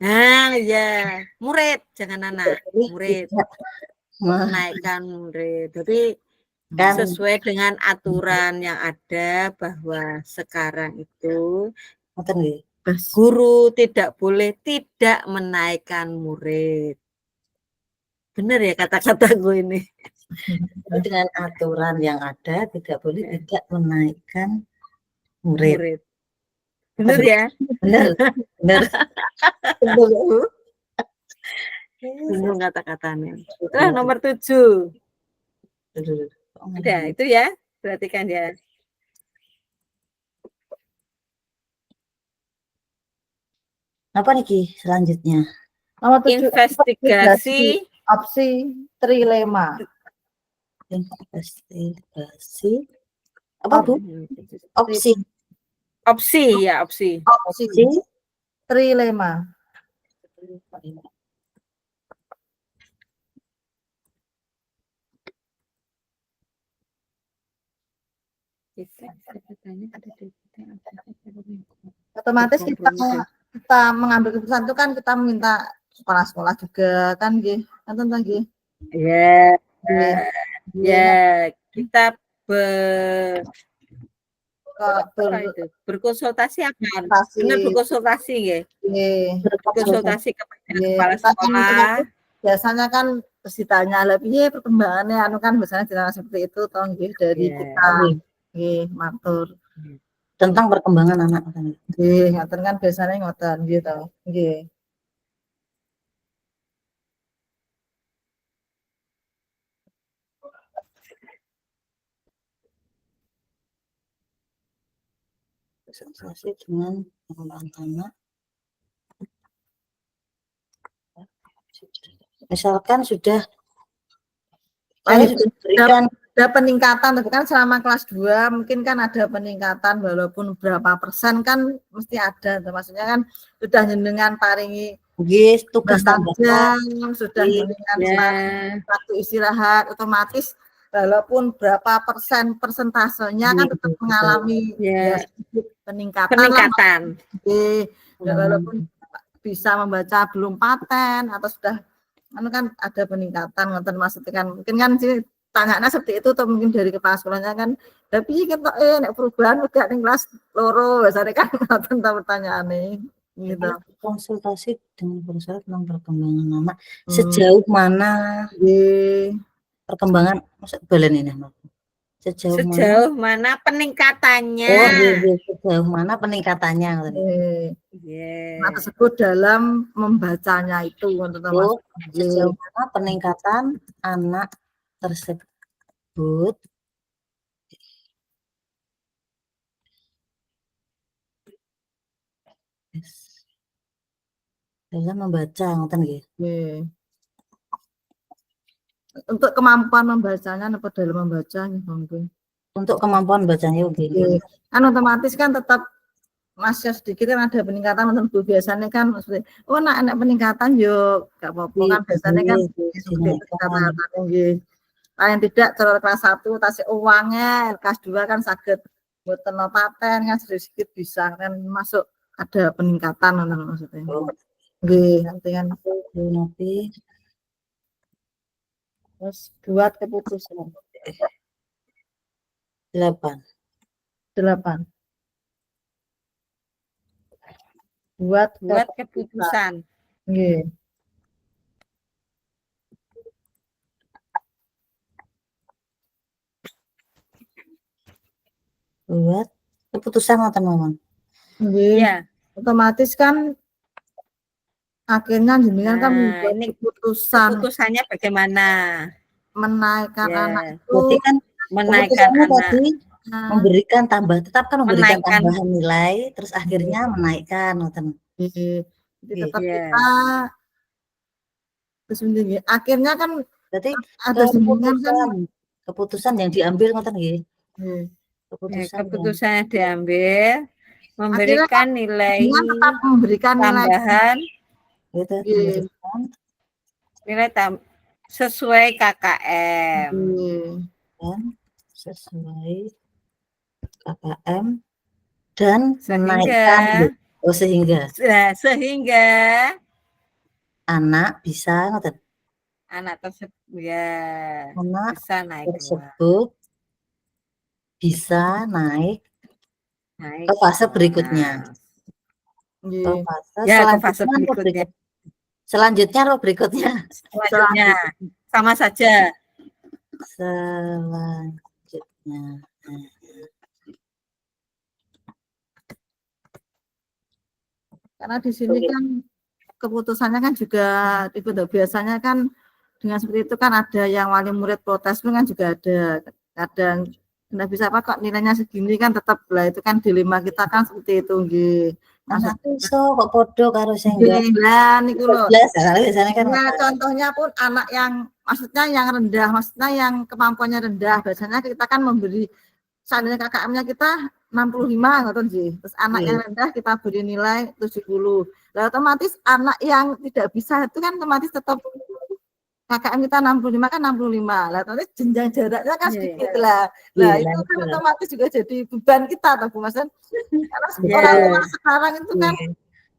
Nah, ya murid jangan anak, murid. Menaikkan murid. Jadi sesuai dengan aturan yang ada bahwa sekarang itu guru tidak boleh tidak menaikkan murid. Benar ya kata-kataku ini. Dengan aturan yang ada tidak boleh tidak menaikkan murid. Benar ya? Benar. Bingung kata-katanya. Terus nomor 7. Ada itu ya, perhatikan ya. Apa nih selanjutnya? Investigasi opsi trilema. Investigasi apa Bu? Opsi ya, opsi trilema. Otomatis kita mengambil keputusan itu kan kita meminta sekolah-sekolah juga kan nonton lagi. Ya, kita kok Apa itu? Berkonsultasi apa? Konsultasi. Benar berkonsultasi ya? Nggih. Berkonsultasi kepada Nggih, kepala kita kan sekolah. otomatis biasanya kan terus ditanya, "Lah piye perkembangannya?" Anu kan biasanya ditanya seperti itu toh nggih dari Iya. kita. Nggih, matur. Tentang perkembangan anak kan. Nggih, ngoten kan biasanya ngoten nggih to. Nggih. Sosialisasi dengan perkembangan anak. Misalkan sudah berikan ada peningkatan, tapi kan selama kelas 2 mungkin kan ada peningkatan walaupun berapa persen kan mesti ada. Maksudnya kan sudah jenengan paringi tugas tambahan, sudah jenengan waktu istirahat, otomatis walaupun berapa persentasenya kan tetap mengalami sedikit peningkatan. Walaupun bisa membaca belum paten atau sudah kan ada peningkatan, ngoten maksudnya kan mungkin kan sih tanyanya seperti itu atau mungkin dari kepala sekolahnya kan tapi kita nek perubahan udah ning kelas loro biasanya kan ngoten pertanyaane gitu. Konsultasi dengan perusahaan tentang perkembangan anak sejauh mana perkembangan balen ini sejauh mana peningkatannya sejauh mana peningkatannya nah, tersebut dalam membacanya itu sejauh mana peningkatan anak tersebut dalam membaca ngoten nggih. Untuk kemampuan membacanya apa dalam membaca mungkin. Untuk kemampuan bacanya kan otomatis kan tetap masih sedikit kan ada peningkatan tentu biasanya kan maksudnya anak peningkatan yuk gak apa-apa kan biasanya kan seperti itu kata-katanya paling tidak kalau kelas 1 tasih uangnya kelas 2 kan sakit buat paten kan sedikit bisa kan masuk ada peningkatan maksudnya nanti kan terus buat keputusan 8 buat keputusan. Nggih. Buat keputusan teman-teman. Iya. Otomatis kan akhirnya jenengan kan membuat keputusannya bagaimana? Menaikkan anak itu. Berarti kan menaikkan anak tadi memberikan memberikan tambahan nilai terus akhirnya menaikkan jadi tetap kita terus akhirnya kan berarti ada keputusan yang diambil ngoten nggih. Keputusan yang diambil memberikan nilai tetap memberikan tambahan nilai sesuai KKM sesuai KKM dan menaikkan sehingga anak bisa anak tersebut bisa naik bisa naik ke fase berikutnya. Selanjutnya sama saja. Selanjutnya. Karena di sini kan keputusannya kan juga biasanya kan dengan seperti itu kan ada yang wali murid protes kan juga ada kadang nggak bisa apa kok nilainya segini kan tetap lah itu kan dilema kita kan seperti itu nggih. Kok podo karo sing niku lho. Biasanya kan contohnya pun anak yang maksudnya yang rendah, maksudnya yang kemampuannya rendah, biasanya kita kan memberi seandainya KKM-nya kita 65 ngoten sih. Terus anak yang rendah kita beri nilai 70. Lah otomatis anak yang tidak bisa itu kan otomatis tetap KKM kita 65 kan 65. Lah otomatis jenjang jaraknya kan sedikit lah. Nah, itu kan otomatis juga jadi beban kita toh Bu Mas. Karena orang sekarang itu kan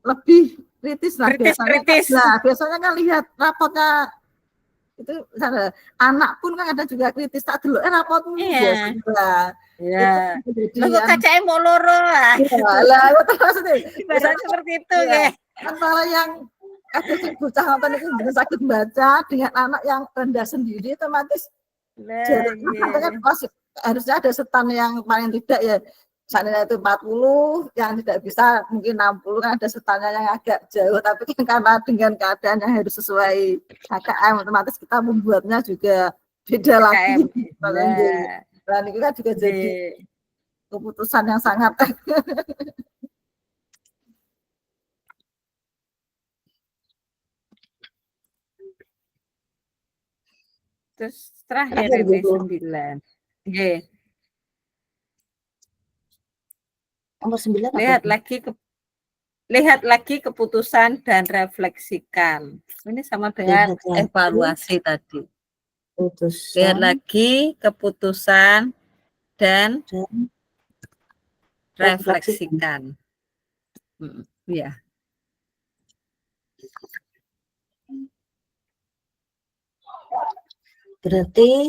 lebih kritis lah biasanya. Nah, biasanya kan lihat rapotnya Itu misalnya anak pun kan ada juga kritis tak dulu rapotmu Iya. Ya. jadi Lah kok kacake mau loro. lah maksudnya Ibarat seperti itu ya. antara yang ada sing bocah nonton itu sakit baca dengan anak yang rendah sendiri otomatis harusnya ada setan yang paling tidak ya misalnya itu 40 yang tidak bisa mungkin 60 kan ada setannya yang agak jauh tapi kan karena dengan keadaan yang harus sesuai KKM otomatis kita membuatnya juga beda lagi. Dan itu kan juga jadi keputusan yang sangat terus terakhir ini 9. Nggih. Nomor 9 lihat lagi keputusan dan refleksikan. Ini sama dengan evaluasi tadi. Lihat lagi keputusan dan refleksikan. Ya. Berarti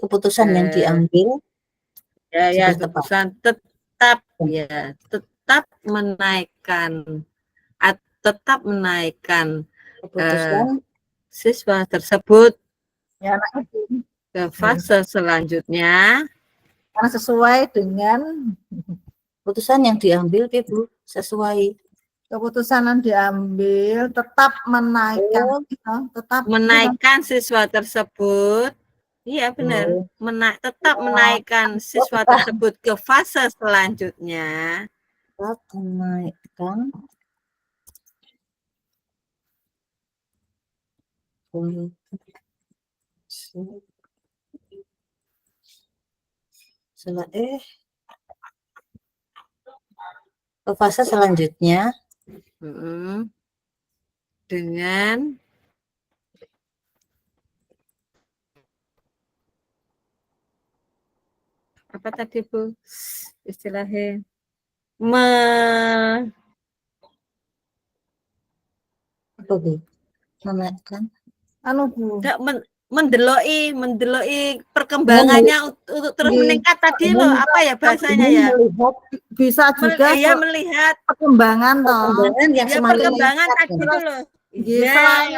keputusan yang diambil ya keputusan tetap menaikkan keputusan siswa tersebut ya, ke fase selanjutnya karena sesuai dengan keputusan yang diambil Bu, sesuai keputusan yang diambil tetap menaikkan siswa tersebut. Iya benar, tetap menaikkan siswa tersebut ke fase selanjutnya. Tetap menaikkan ke fase selanjutnya dengan apa tadi Bu istilahnya menaikkan mendeloi perkembangannya untuk terus meningkat tadi loh apa ya bahasanya ya bisa juga melihat perkembangan yang perkembangan tadi loh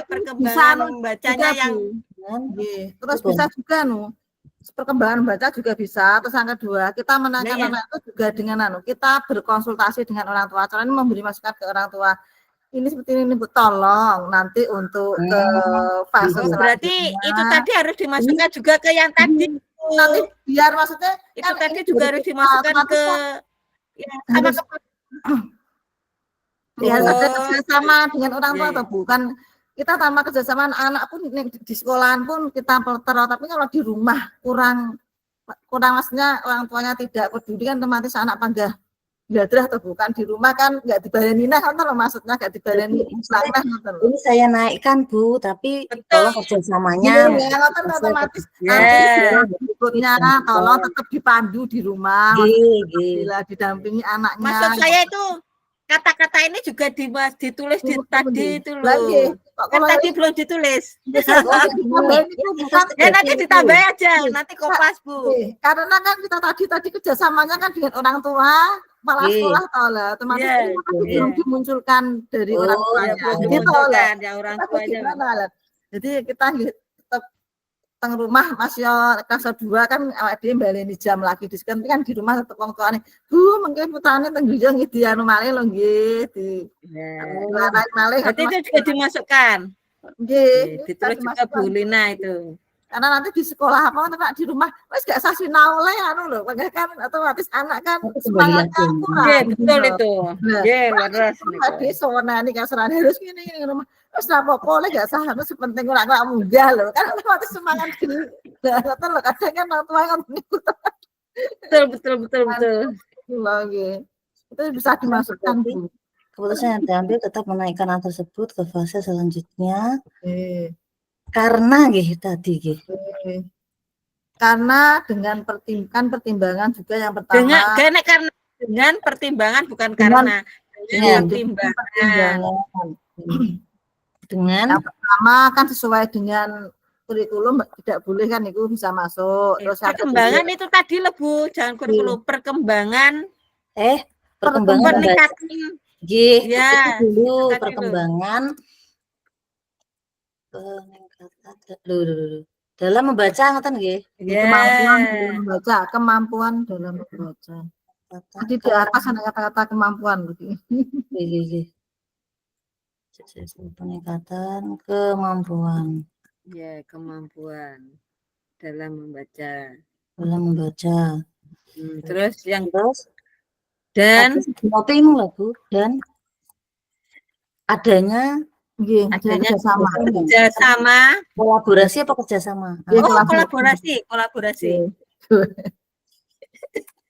perkembangan membacanya yang terus bisa juga perkembangan baca juga bisa. Terus yang kedua kita menaikkan anak itu juga dengan kita berkonsultasi dengan orang tua. Caranya memberi masukan ke orang tua. Ini seperti ini Bu, tolong nanti untuk ke fase berarti itu tadi harus dimasukkan juga ke yang tadi nanti biar maksudnya itu tadi juga harus dimasukkan ke ada kerjasama dengan orang tua atau bukan kita tambah kerjasama anak pun di sekolahan pun kita pelter tapi kalau di rumah kurang maksudnya orang tuanya tidak peduli kan otomatis anak panggah belajar atau bukan di rumah kan nggak dibaleni maksudnya nggak dibaleni ini saya naikkan Bu tapi tolong kerjasamanya otomatis berikutnya tolong tetap dipandu di rumah bila didampingi anaknya maksud saya itu kata-kata ini juga ditulis di tadi itu loh kan tadi belum ditulis ya nanti ditambah aja nanti kopas Bu karena kan kita tadi kerjasamanya kan dengan orang tua kepala sekolah otomatis belum dimunculkan dari orang tuanya jadi kita tetap teng rumah masih kelas 2 kan dia baleni jam lagi kan di rumah tetap wong tuane Bu mengke putrane teng guyon ngidi anu malih lho nggih berarti itu juga dimasukkan nggih ditulis juga Bu Lina itu karena nanti di sekolah apa nanti di rumah wis gak sah sinau le lho kan otomatis anak kan semangatnya kurang betul itu leres tadi sowanane kasarane harus ngene rumah wis ra apa-apa le gak sah harus penting ora munggah lho kan otomatis semangat gini ngoten lho kadang kan orang tua kan betul lagi itu bisa dimasukkan Bu keputusan yang diambil tetap menaikkan anak tersebut ke fase selanjutnya karena karena dengan pertimbangan juga yang pertama dengan pertimbangan bukan karena pertimbangan Dengan Yang pertama kan sesuai dengan kurikulum tidak boleh kan itu bisa masuk. Terus yang perkembangan kedua, itu tadi lebu, jangan kurikulum, perkembangan perkembangan peningkatan Nggih, ya itu dulu tadi perkembangan dalam membaca ngoten nggih. kemampuan ya dalam membaca, kemampuan dalam membaca. Jadi di atas ada kata-kata kemampuan begini. Nggih. Peningkatan kemampuan ya kemampuan dalam membaca. dalam membaca. Terus yang Terus dan motifmu lagu dan adanya adanya kerjasama, kolaborasi apa kerjasama? Kolaborasi.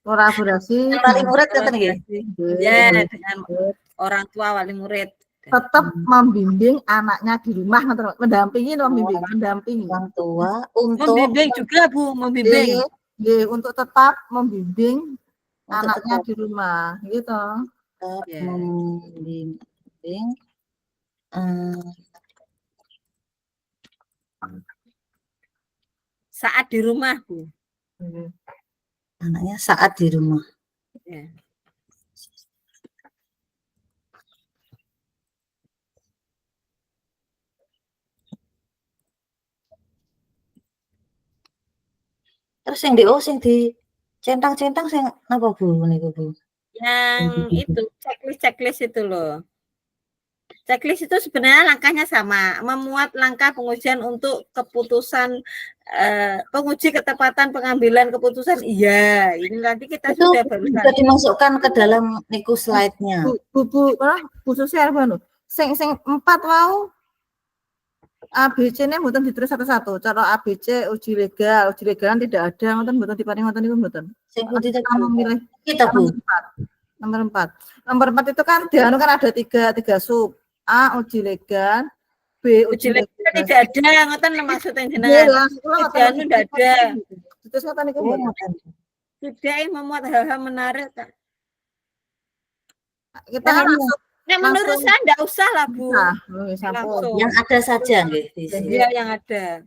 Kolaborasi Wali murid kata nggih. Ya, dengan orang tua wali murid. Tetap membimbing anaknya di rumah, mendampingi, mendampingi. Orang tua untuk Membimbing juga Bu, membimbing. Untuk tetap membimbing anaknya di rumah, gitu. Membimbing saat di rumah Bu. Anaknya saat di rumah. Ya. Terus yang di centang-centang sing napa Bu niku Bu? Yang itu checklist itu loh. Checklist itu sebenarnya langkahnya sama, memuat langkah pengujian untuk keputusan penguji ketepatan pengambilan keputusan. Iya, ini nanti kita itu sudah barusan. Bisa dimasukkan ke dalam niku slide-nya. Bu Susi sing 4 wau ABC-nya mboten ditulis satu-satu. Cara ABC uji legal kan tidak ada, mboten diparing ngoten niku mboten. Sing putih Kita memilih kita Bu. Nomor 4. Nomor 4 itu kan dianu kan ada tiga sub. A uji legal, B Uji legal tidak ada, ngoten maksudnya jenengan. Dianu tidak ada. Terus ngoten niku mboten. Tidak memuat hal-hal menarik. Kita langsung menurut saya enggak usah lah Bu. Langsung. Yang ada saja nggih di sini. Iya, yang ada.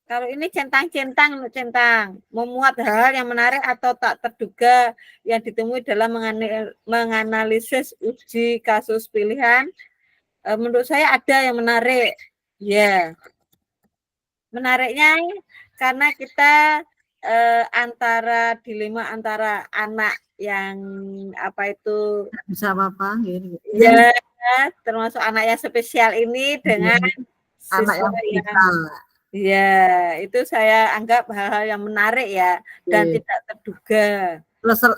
Kalau ini centang memuat hal yang menarik atau tak terduga yang ditemui dalam menganalisis uji kasus pilihan. Menurut saya ada yang menarik. Ya. Menariknya karena kita antara dilema antara anak yang apa itu bisa apa gitu. Ya, termasuk anak yang spesial ini dengan anak yang ya, itu saya anggap hal-hal yang menarik ya dan tidak terduga.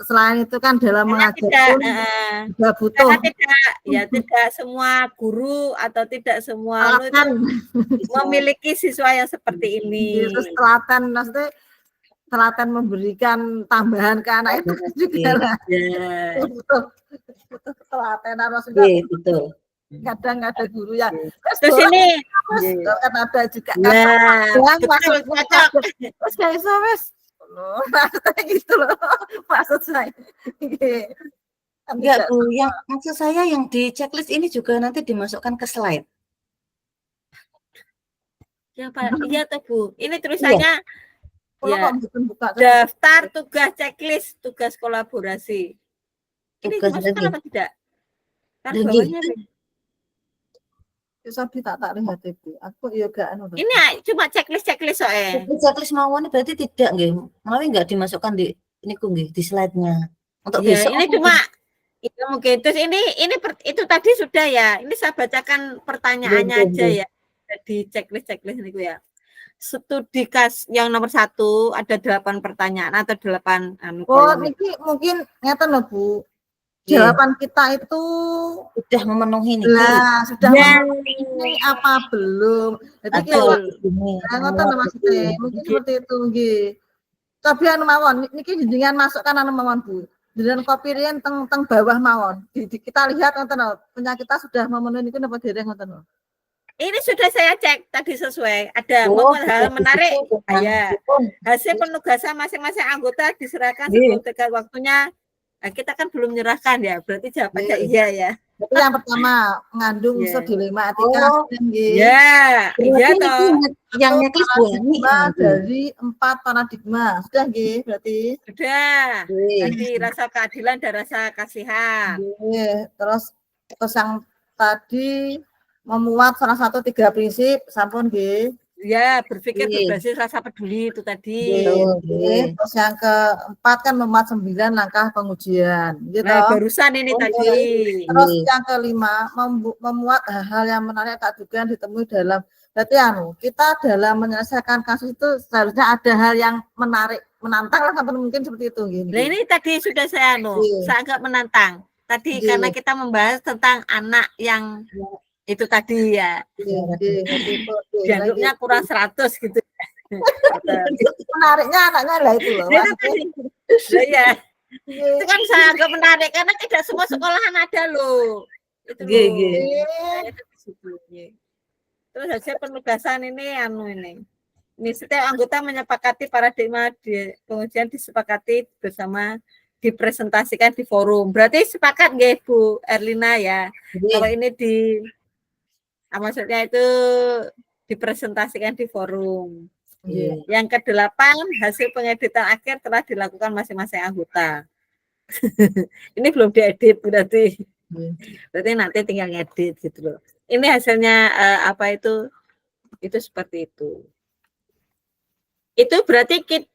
Selain itu kan dalam mengajar pun juga butuh. Tidak semua guru atau tidak semua memiliki siswa yang seperti ini. Terus telaten memberikan tambahan ke anak itu juga butuh telaten harus betul. Kadang ada guru yang terus ini kan ada juga terus kayak wes gitu loh maksud saya. Enggak Bu, yang maksud saya yang di checklist ini juga nanti dimasukkan ke slide. Ya Pak, iya tuh Bu. Ini tulisannya ya, daftar tugas checklist, tugas kolaborasi. Ini dimasukkan apa tidak? Kan bawahnya tak lihat itu. Aku juga ini cuma checklist soalnya. Checklist mawon berarti tidak nggih. Malah enggak dimasukkan di niku nggih di slide-nya. Untuk ya, besok ini cuma itu mungkin terus ini itu tadi sudah ya. Ini saya bacakan pertanyaannya aja ya. Di checklist niku ya. Studi yang nomor 1 ada 8 pertanyaan atau 8 mungkin ngeten loh Bu. Jawaban kita itu sudah memenuhi nih. Sudah memenuhi apa belum? Jadi mungkin seperti itu nggih. Tapi anu mawon niki jenengan masukkan anu mawon Bu. Jenengan kopirian teng bawah mawon. Kita lihat ngoten lho, punya kita sudah memenuhi niku napa dereng ngoten lho. Ini sudah saya cek tadi sesuai. Ada hal menarik. Ya. Hasil penugasan masing-masing anggota diserahkan sebelum tegas waktunya Nah, kita kan belum menyerahkan ya, berarti jawabannya Nggih. iya ya. Itu yang pertama, mengandung Iya. unsur dilema etika. Oh, Nggih. Ya, iya berarti toh. ini yang Satu nyeklis Bu Ani paradigma ya, Bu? dari 4 paradigma. Sudah nggih berarti? Sudah. Oke. Tadi rasa keadilan dan rasa kasihan. Nggih. Terus yang tadi memuat salah satu 3 prinsip, sampun nggih. Ya, berpikir Oke. berbasis rasa peduli itu tadi. Betul, Nggih. nggih. Terus yang keempat kan memuat 9 langkah pengujian, gitu. Nah, barusan ini tadi. Terus Nggih. yang kelima memuat hal-hal yang menarik tak dugaan ditemui dalam. Berarti kita dalam menyelesaikan kasus itu seharusnya ada hal yang menarik, menantang lah sampai mungkin seperti itu gini. Nah, ini tadi sudah saya saya anggap menantang. Tadi Nggih. karena kita membahas tentang anak yang itu tadi ya. Dianggapnya kurang 100 gitu. Menariknya anaknya lah itu loh. Nah, ya. Itu kan saya anggap menarik karena tidak semua sekolahan ada loh. Itu Nggih, loh. nggih. Nah, itu di situ, nggih. Terus hasil penugasan ini ini. Ini setiap anggota menyepakati paradigma di pengujian disepakati bersama dipresentasikan di forum. Berarti sepakat nggih Bu Erlina ya. Nggih. Kalau ini maksudnya itu dipresentasikan di forum. Nggih. Yang kedelapan, hasil pengeditan akhir telah dilakukan masing-masing anggota. Ini belum diedit berarti. Berarti nanti tinggal ngedit gitu loh. Ini hasilnya apa itu seperti itu. Itu berarti kita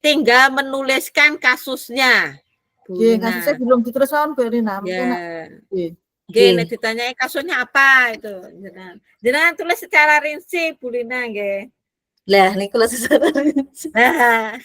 tinggal menuliskan kasusnya. Nggih, kasusnya belum ditulis Bu Erlina. Ya. Nggih. Gini ditanya kasusnya apa itu. Jangan tulis secara rinci Bu Lina nggih. Lah niku lho secara Nah.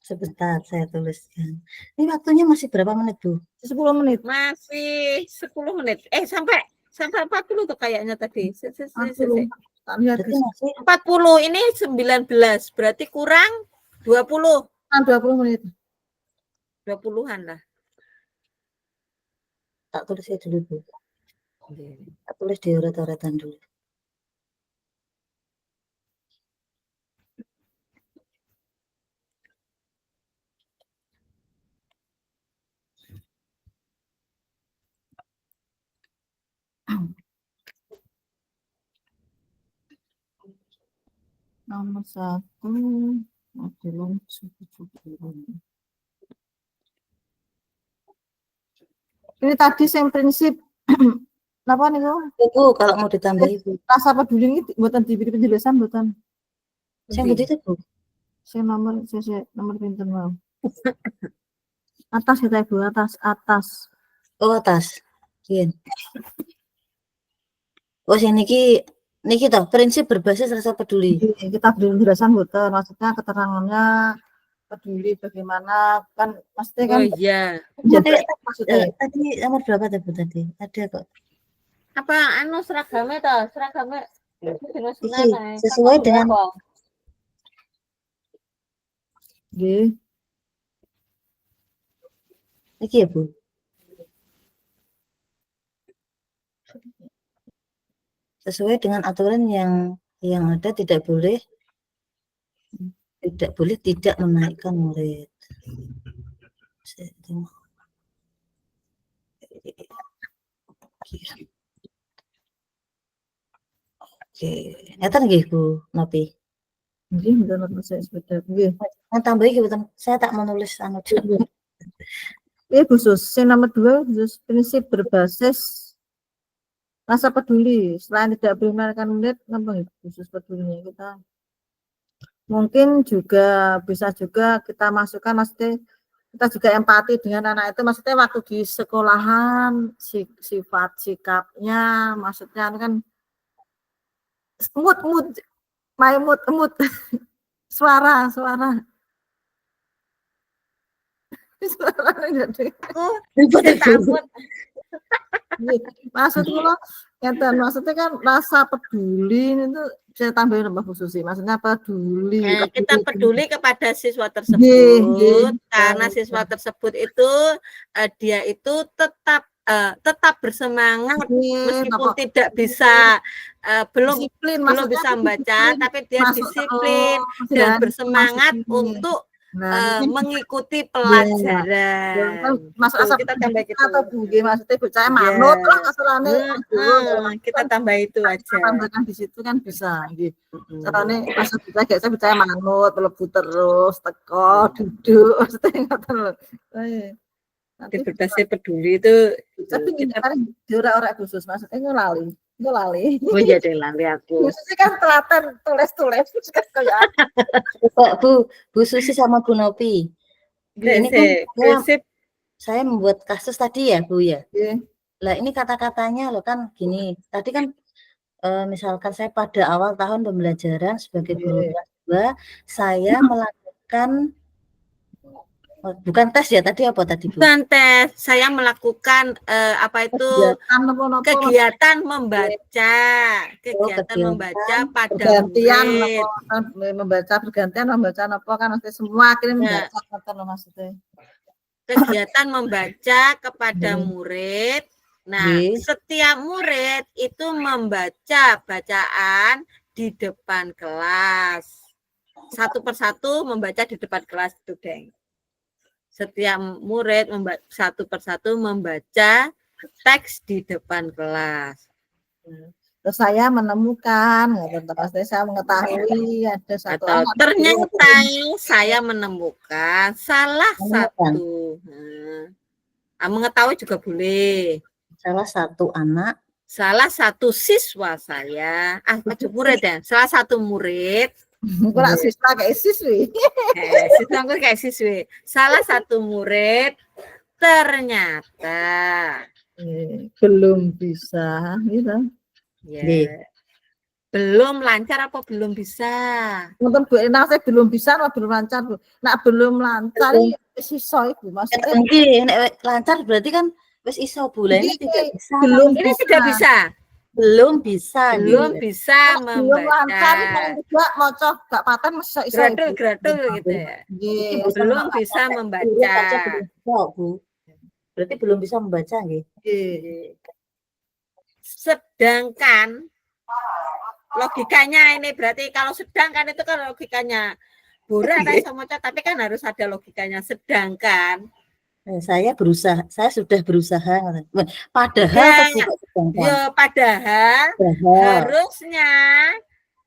Sebentar saya tuliskan. Ini waktunya masih berapa menit, Bu? 10 menit. Masih 10 menit. Sampai 40 tuh kayaknya tadi. 40. 40 ini 19 berarti kurang 20. 20 menit. 20-an lah. Tak tulisnya dulu, Bu. Tak tulis di urat-uratan dulu. Nomor 1 belum ini tadi yang prinsip apa nih Bu, kalau mau ditambahi Bu. Rasa peduli ini buatan diberi penjelasan buatan. Saya begitu Bu. Saya nomor pinter mau. Atas kita Bu, atas. Oh, atas. Iya. Oh, sini niki toh prinsip berbasis rasa peduli. Kita beri penjelasan buatan, maksudnya keterangannya peduli bagaimana kan pasti kan. Oh iya. Tadi nomor berapa tadi? Ada kok. Apa seragamnya toh? Seragamnya sesuai dengan Nggih. Iki ya, Bu. Sesuai dengan aturan yang ada tidak boleh tidak menaikkan murid. Oke, ngeten nggih Bu Nopi. Nggih, bener saya sepeda. Nggih. Tambah iki betul. Saya tak menulis dulu. Khusus yang nomor 2 khusus prinsip berbasis rasa peduli. Selain tidak boleh menaikkan murid, apa khusus pedulinya kita? Mungkin juga bisa juga kita masukkan maksudnya kita juga empati dengan anak itu, maksudnya waktu di sekolahan sifat sikapnya, maksudnya kan mood suara maksudnya kan rasa peduli itu saya tambahin apa khusus sih, maksudnya peduli. Kita peduli kepada siswa tersebut karena siswa tersebut itu dia itu tetap bersemangat meskipun tidak bisa belum Disiplin, belum maksudnya bisa membaca, disiplin, tapi dia masuk disiplin terus dan dan bersemangat masuk ini. untuk Nah, ini mengikuti ya, pelajaran. masuk Gitu. asal Kita tambah gitu. atau Bu, nggih, maksudnya bocah Ya, manut lah asalane kita tambah itu aja. tambahkan di situ kan bisa nggih. Mm-mm. Carane pas bocah manut, mlebu terus, teko, duduk, mesti ngoten lho. Nanti Aktivitasnya peduli itu tapi gini kita kan ora khusus maksudnya ngelali. oh iya deh lali aku. Khususnya kan telaten tulis-tulis kan kayak Bu Susi sama Bu Nopi. Ini kan saya membuat kasus tadi ya Bu ya. Lah ini kata-katanya loh kan gini. Tadi kan misalkan saya pada awal tahun pembelajaran sebagai guru kelas 2, saya melakukan bukan tes ya tadi apa tadi Bu? Bukan tes, saya melakukan apa itu kegiatan membaca, kegiatan membaca pada bergantian murid. membaca bergantian membaca apa kan semua akhirnya membaca kata maksudnya. Kegiatan membaca kepada murid. Nah, setiap murid itu membaca bacaan di depan kelas. Satu persatu membaca di depan kelas itu, Deng. Setiap murid satu persatu membaca teks di depan kelas. Terus saya menemukan, saya mengetahui ada satu anak. Ternyata saya menemukan salah satu. Mengetahui juga boleh. Salah satu anak. Salah satu siswa saya. Murid ya. Salah satu murid. Kalau siswa kayak siswi. Siswa kayak siswi. Salah satu murid ternyata belum bisa, gitu. Ya. Belum lancar apa belum bisa? Mungkin Bu Ina saya belum bisa atau belum lancar Bu. Nah belum lancar iso Ibu maksudnya. Lancar berarti kan wis iso Bu. Ini tidak bisa. Belum ini tidak bisa. Belum bisa. Belum bisa membaca. Belum lancar paling tidak maca gak paten mesti iso. Gradul gitu ya. Belum bisa membaca. Bu. Berarti belum bisa membaca nggih. Sedangkan logikanya ini berarti kalau sedangkan itu kan logikanya Bura iso maca tapi kan harus ada logikanya. Sedangkan saya sudah berusaha. Padahal padahal harusnya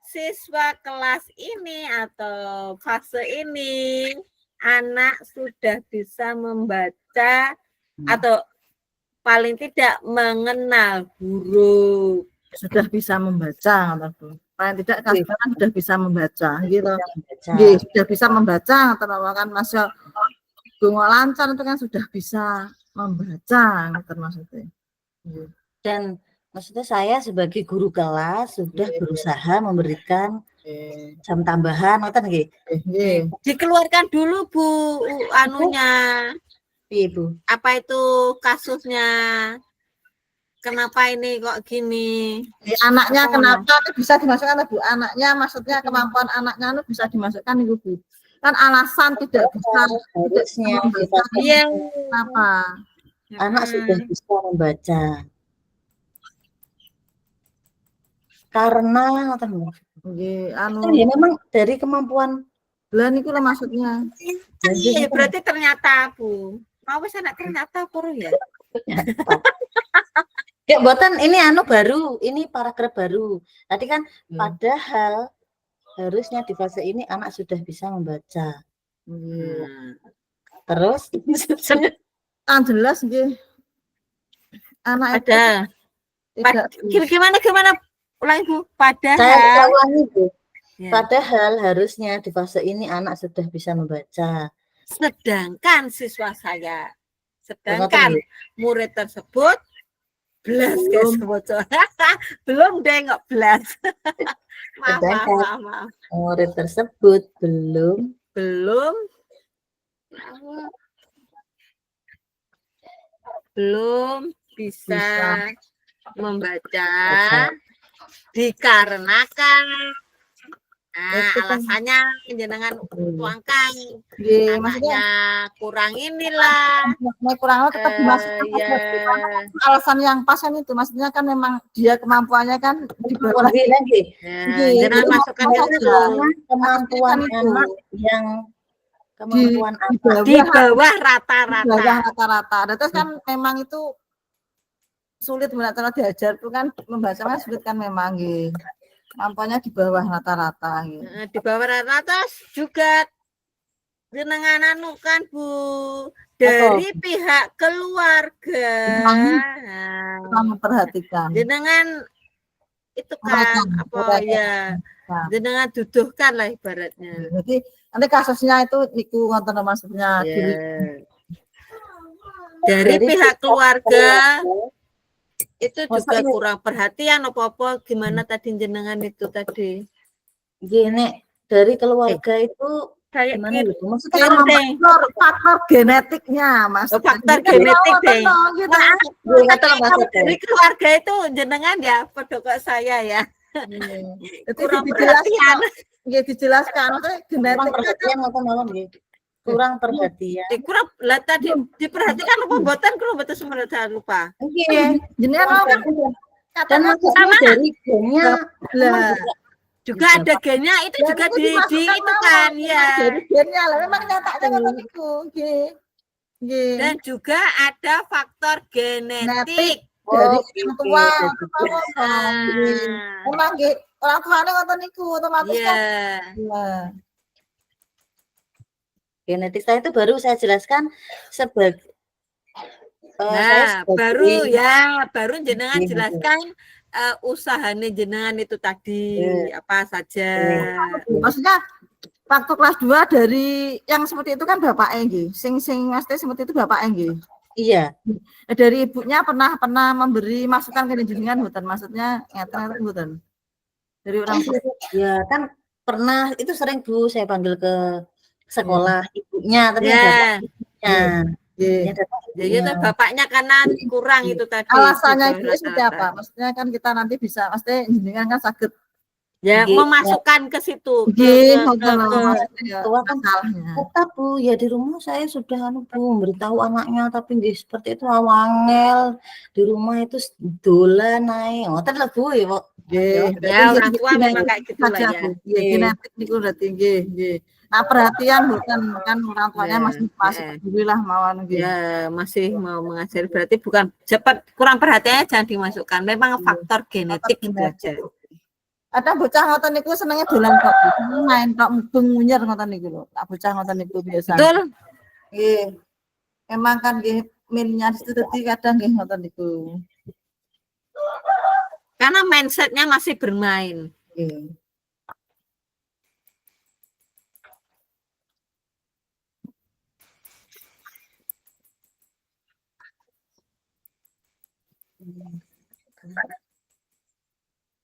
siswa kelas ini atau fase ini anak sudah bisa membaca atau paling tidak mengenal huruf. Sudah bisa membaca, paling tidak sekarang sudah bisa membaca, gitu. Sudah bisa membaca, kan masuk bunga lancar itu kan sudah bisa membaca, maksudnya. Dan maksudnya saya sebagai guru kelas sudah berusaha memberikan jam tambahan, dikeluarkan dulu Bu anunya. Ibu. Apa itu kasusnya? Kenapa ini kok gini? Anaknya kenapa bisa dimasukkan Bu? Anaknya maksudnya kemampuan anaknya itu bisa dimasukkan Ibu Bu. Kan alasan tidak bisa harusnya kenapa? Anak sudah bisa membaca. Karena ya memang dari kemampuan bulan itu lah maksudnya. Berarti ternyata Bu. Mau anak ternyata puru ya. Ya buatan ini baru, ini paragraf baru. Tadi kan padahal harusnya di fase ini anak sudah bisa membaca. Terus jelas nggih. Anak ada. Gimana ulangi Bu? Padahal saya ulangi Bu. Padahal harusnya di fase ini anak sudah bisa membaca. Sedangkan siswa saya, murid tersebut belas belum deh nggak belas. maaf. Murid tersebut belum bisa membaca dikarenakan Itu kan alasannya jenengan tuangkan nggih, maksudnya anaknya kurang inilah kurang tetap dimasukkan ya alasan yang pas kan itu, maksudnya kan memang dia kemampuannya kan di bawah. Lebih lagi. jangan masukkan Jadi, itu Kemampuan Maksudnya kan itu. anak yang di kemampuan di apa? di bawah bawah di rata-rata. bawah rata-rata. Nah, terus kan memang itu sulit cara diajar itu kan membacanya sulit kan memang gitu. Kemampuannya di bawah rata-rata gitu. Di bawah rata-rata juga jenengan anu kan Bu dari pihak keluarga Kurang memperhatikan. jenengan itu kan apa ya jenengan duduhkan lah ibaratnya. Jadi nanti kasusnya itu niku ngonten maksudnya dari pihak keluarga itu juga kurang perhatian apa-apa gimana tadi jenengan itu tadi. Gini, dari keluarga itu Kayak gimana gitu. gitu? Maksudnya faktor genetiknya, Mas. Faktor genetik deh. dari keluarga itu jenengan ya, pedokok saya ya. Kurang perhatian. Ya dijelaskan, maksudnya kurang genetik perhatian atau malam gitu. Kurang perhatian. Kurang lah tadi diperhatikan apa mboten kalau mboten sebenarnya saya lupa. Iya. Jenengan Dan maksudnya dari gennya juga ada gennya itu juga di itu kan ya. Dari gennya lah memang nyatanya ngoten niku, nggih. Dan juga ada faktor genetik dari orang tua. Memang nggih, orang tuane ngoten niku otomatis kan. Genetik saya itu baru saya jelaskan sebagai baru jenengan jelaskan usahanya jenengan itu tadi apa saja. Maksudnya waktu kelas 2 dari yang seperti itu kan bapaknya nggih. Sing Mas seperti itu bapaknya nggih. Iya. Dari ibunya pernah memberi masukan ke jenengan mboten? Maksudnya ngeten mboten? Dari orang tua. Ya kan pernah itu sering Bu saya panggil ke sekolah ibunya tapi Jadi bapaknya karena kurang itu tadi. Alasannya itu seperti apa? Maksudnya kan kita nanti bisa, maksudnya jenengan kan sakit ya memasukkan ke situ. Tua kan tetap Bu ya di rumah saya sudah Bu memberitahu anaknya tapi nggih seperti itu awangel di rumah itu dolan naik ngoten lho Bu ya orang tua memang kayak gitu lah ya. Genetik niku berarti nggih. Nah, perhatian bukan kan orang tuanya masih alhamdulillah mawon nggih. Ya, masih mau mengajar berarti bukan cepat kurang perhatiannya jangan dimasukkan. Memang faktor genetik itu aja. Ada bocah ngoten niku senengnya dolan kok. Main tok bengunyer ngoten niku lho. Tak bocah ngoten niku biasa. Betul. Nggih. Emang kan nggih minnya itu tadi kadang nggih ngoten niku. Karena mindsetnya masih bermain. Nggih.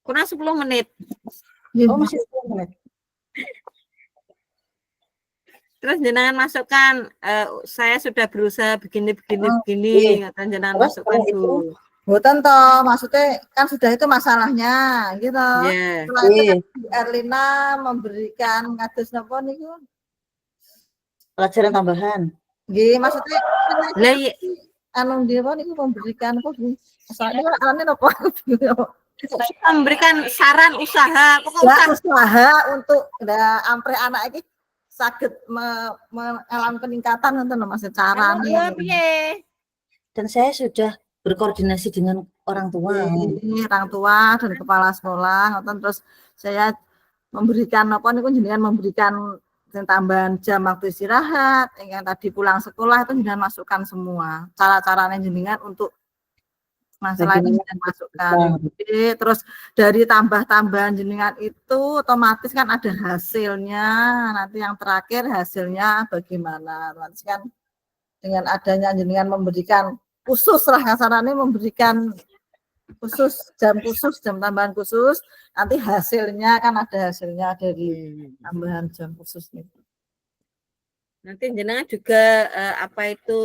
Kurang 10 menit. Oh, masih 10 menit. Terus jenengan masukkan saya sudah berusaha begini ngatain jenengan masukkan Bu. Mboten toh, maksudnya kan sudah itu masalahnya gitu. Setelah itu kan Erlina memberikan kados napa niku? Pelajaran tambahan. Nggih, maksudnya anu dia apa niku memberikan apa Bu? Soalnya ane napa? Memberikan saran usaha, usaha untuk ampre anak iki saged mengalami peningkatan ngoten lho Mas carane. Dan saya sudah berkoordinasi dengan orang tua. Orang tua dan kepala sekolah ngoten terus saya memberikan apa niku jenengan memberikan tambahan jam waktu istirahat, yang tadi pulang sekolah itu jenengan masukkan semua. Cara-caranya jenengan untuk masalah ini dan masukkan. Terus dari tambah-tambahan jenengan itu otomatis kan ada hasilnya. Nanti yang terakhir hasilnya bagaimana? Otomatis kan dengan adanya jenengan memberikan khusus lah kasarannya memberikan khusus jam tambahan khusus. Nanti hasilnya kan ada hasilnya dari tambahan jam khusus itu. Nanti jenengan juga apa itu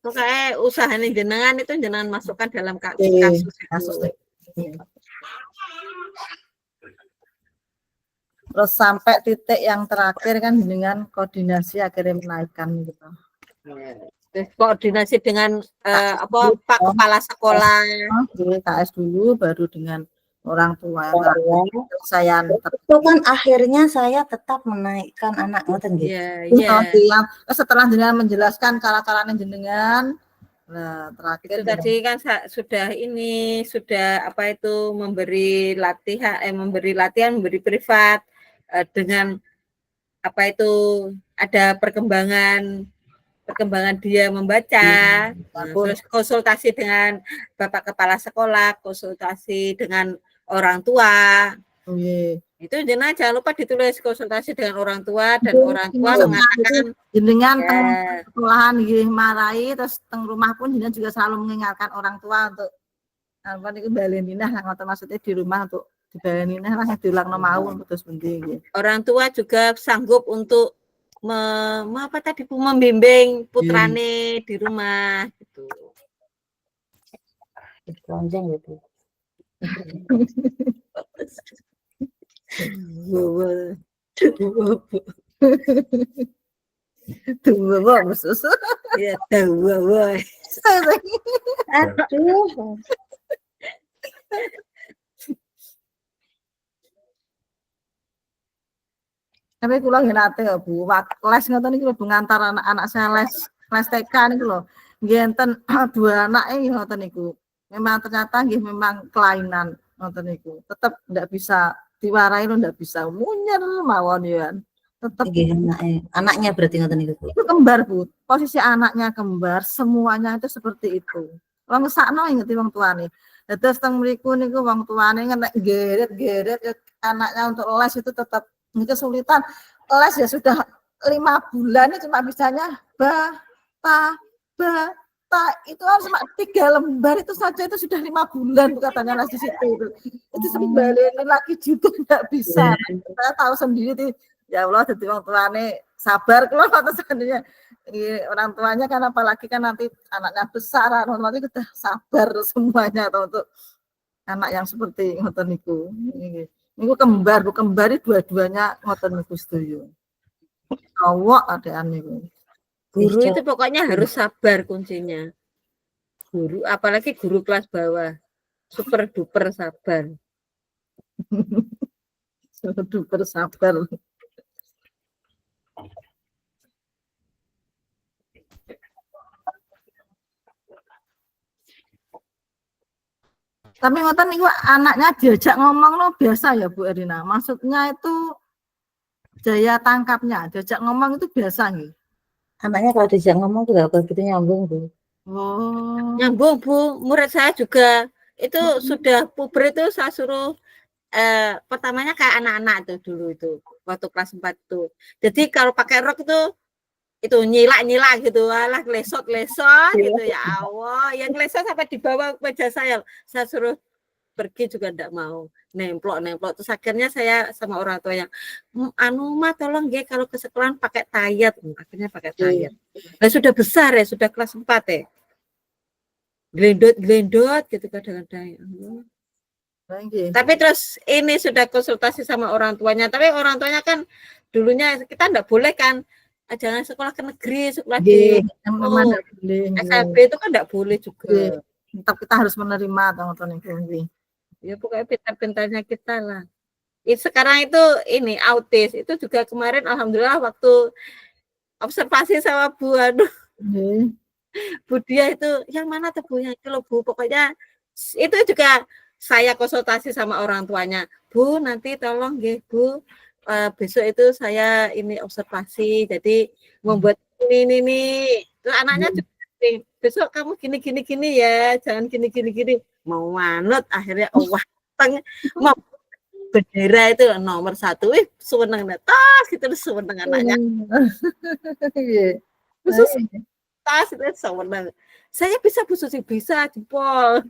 kayak usahanya jenengan itu jenengan masukkan dalam kasus. Terus sampai titik yang terakhir kan dengan koordinasi akhirnya menaikkan gitu. Terus koordinasi dengan Pak Kepala Sekolah. KS dulu, baru dengan orang tua yang saya itu kan akhirnya saya tetap menaikkan anak ngoten gitu. Iya. Setelah dengan menjelaskan cara-caranya jenengan, nah terakhir itu tadi kan sudah memberi latihan memberi privat dengan ada perkembangan dia membaca, terus konsultasi dengan Bapak Kepala Sekolah, konsultasi dengan orang tua. Itu jangan lupa ditulis konsultasi dengan orang tua dan orang tua mengatakan jenengan sekolahan nggih marai, terus teng rumah pun jenengan juga selalu mengingatkan orang tua untuk apa niku balenina ngoten maksudnya di rumah untuk dibalenina lah diulangno mau terus pundi. Orang tua juga sanggup untuk membimbing putrane di rumah gitu. Lonjeng gitu. Tuh, susu. Ya, tuh. Aduh. Tapi kula nggih nate ya, Bu. Les ngoten niku lho ngantar anak-anak saya les TK niku lho. Nggih enten 2 anak ngoten niku. Memang ternyata nggih memang kelainan ngoten niku. Tetap ndak bisa diwarai lho, ndak bisa munyer mawon ya. Tetap anaknya berarti ngoten niku, Bu. Itu kembar, Bu. Posisi anaknya kembar, semuanya itu seperti itu. Wong sakno ingeti wong tuane. Terus teng mriku niku wong tuane nek geret-geret anaknya untuk les itu tetap kesulitan. Les ya sudah 5 bulan ini cuma bisanya ba ta itu harus cuma 3 lembar itu saja itu sudah 5 bulan katanya les di situ itu. Itu sampai balik lagi juga enggak bisa. Saya tahu sendiri ya Allah jadi orang tuanya sabar kalau seandainya orang tuanya kan apalagi kan nanti anaknya besar nanti kita sabar semuanya atau untuk anak yang seperti ngoten niku. Niku kembar, bu kembar dua-duanya ngoten niku setuju. Cowok adean niku. Guru itu pokoknya harus sabar kuncinya. Guru apalagi guru kelas bawah. Super duper sabar. Super duper sabar. Tapi ngoten niku anaknya diajak ngomong lo biasa ya Bu Erina. Maksudnya itu daya tangkapnya, diajak ngomong itu biasa nih. Anaknya kalau diajak ngomong juga begitu nyambung, Bu. Oh. Nyambung, Bu. Murid saya juga itu sudah puber itu saya suruh pertamanya kayak anak-anak itu dulu itu waktu kelas 4 itu. Jadi kalau pakai rok itu nyilak gitu, alah lesot gitu ya Allah, yang lesot sampai di bawah meja saya suruh pergi juga enggak mau, nemplok terus akhirnya saya sama orang tua yang mah tolong nggih kalau ke sekolahan pakai tayat, akhirnya pakai tayat. Nah, sudah besar ya, sudah kelas 4 ya. Glendot gitu kadang-kadang. Tapi terus ini sudah konsultasi sama orang tuanya, tapi orang tuanya kan dulunya kita enggak boleh kan jangan sekolah ke negeri, sekolah di SMP itu kan enggak boleh juga. Tetap kita harus menerima teman-teman ini. Ya pokoknya pintar-pintarnya kita lah. Sekarang itu ini autis, itu juga kemarin alhamdulillah waktu observasi sama Bu Bu Dia itu yang mana tuh Bu itu loh Bu, pokoknya itu juga saya konsultasi sama orang tuanya. Bu nanti tolong nggih Bu, besok itu saya ini observasi jadi membuat ini terus anaknya juga besok kamu gini ya, jangan gini mau manut akhirnya mau bendera itu nomor 1 seneng tas gitu seneng anaknya khusus tas itu seneng saya bisa Bu Susi bisa jempol.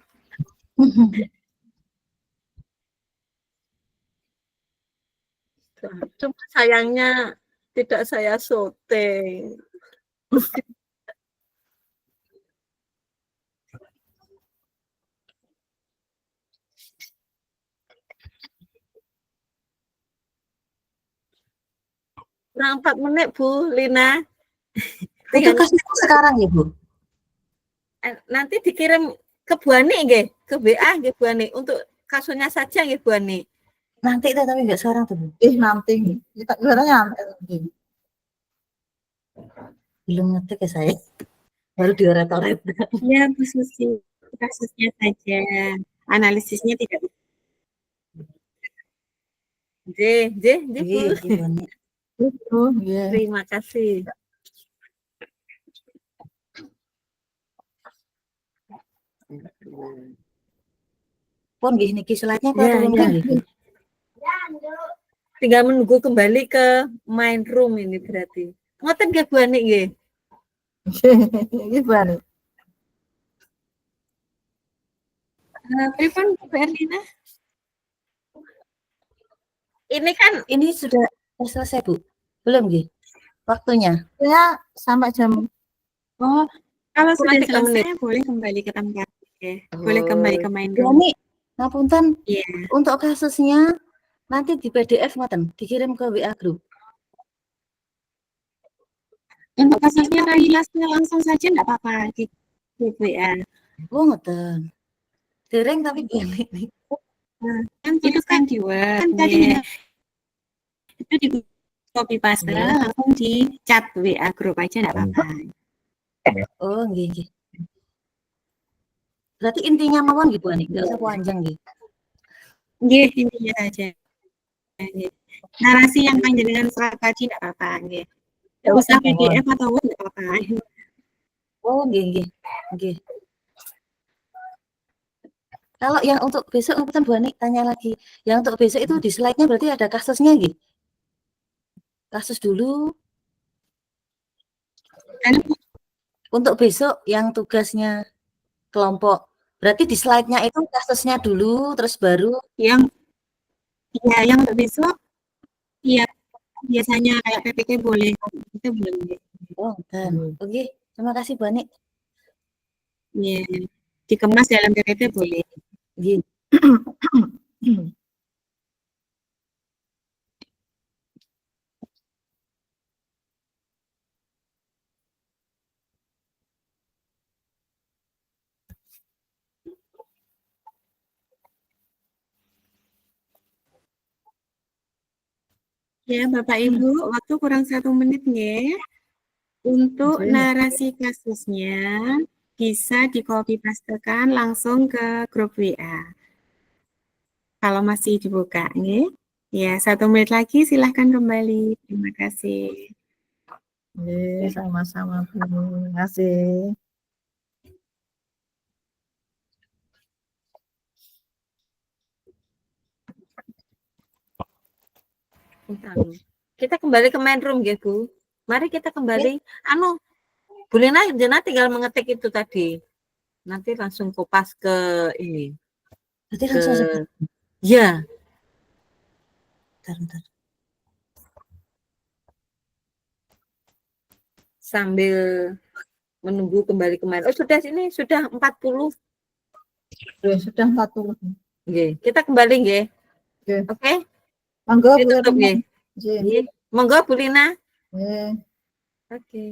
Cuma sayangnya tidak saya syuting. kurang 4 menit Bu Lina. Itu kasusnya sekarang ya Bu? Nanti dikirim ke Bu Ani nggih, ke WA nggih Bu Ani untuk kasusnya saja nggih Bu Ani. Nanti itu tapi nggak sekarang tuh Bu. Nanti kita nanti. Belum ngetik ya saya. Baru dioret-oret. Ya Bu Susi, kasusnya saja. Analisisnya tidak. J Bu. Iya. Terima kasih. Pun nggih niki slide-nya kok Ya, turunkan ya. nggih. Tinggal menunggu kembali ke main room ini berarti. Ngoten nggih Bu Ani nggih. Ini Bu Ani. Pripun Bu Erlina? Ini kan Ini sudah selesai Bu? Belum nggih? Waktunya? Ya sampai jam. Oh, kalau Kurang sudah 3 menit. selesai boleh kembali ke tempat. Oke. Boleh kembali ke main Ya, room. ini ngapunten Iya. untuk kasusnya nanti di PDF ngoten dikirim ke WA group. Untuk kasusnya Nailasnya langsung saja enggak apa-apa di WA. Oh ngoten. Dereng tapi gini. Kan itu kan di Word. Kan tadi itu di copy paste langsung di chat WA grup aja enggak apa-apa. Oh nggih nggih. Berarti intinya mawon gitu Ani, enggak usah panjang nggih. Nggih, intinya saja. Nggih. Narasi yang panjenengan serat tadi enggak apa-apa nggih. Enggak usah PDF atau Word enggak apa-apa. Oh nggih nggih. Nggih. Kalau yang untuk besok ngapunten Bu Ani tanya lagi. Yang untuk besok itu di slide-nya berarti ada kasusnya nggih? Kasus dulu. Untuk besok yang tugasnya kelompok. Berarti di slide-nya itu kasusnya dulu terus baru Yang yang untuk besok iya biasanya kayak PPT boleh itu boleh. oh kan. Oke, terima kasih Bu Ani. Iya. Dikemas dalam PPT boleh. Nggih. Ya, Bapak Ibu, waktu kurang 1 menit nggih. Untuk narasi kasusnya bisa di copy pastekan langsung ke grup WA. Kalau masih dibuka nggih. Ya, 1 menit lagi silahkan kembali. Terima kasih. Sama-sama Bu. Terima kasih. Kita kembali ke main room nggih Bu. Mari kita kembali. Anu, Bu Lina tinggal mengetik itu tadi. Nanti langsung kopas ke ini. Berarti langsung Ya. Bentar. Sambil menunggu kembali ke main. Oh, sudah sini sudah 40. Sudah 40. Nggih, kita kembali nggih. Oke. Monggo Bu Ditutup nggih. Erlina. Monggo Bu Lina. Nggih. Oke.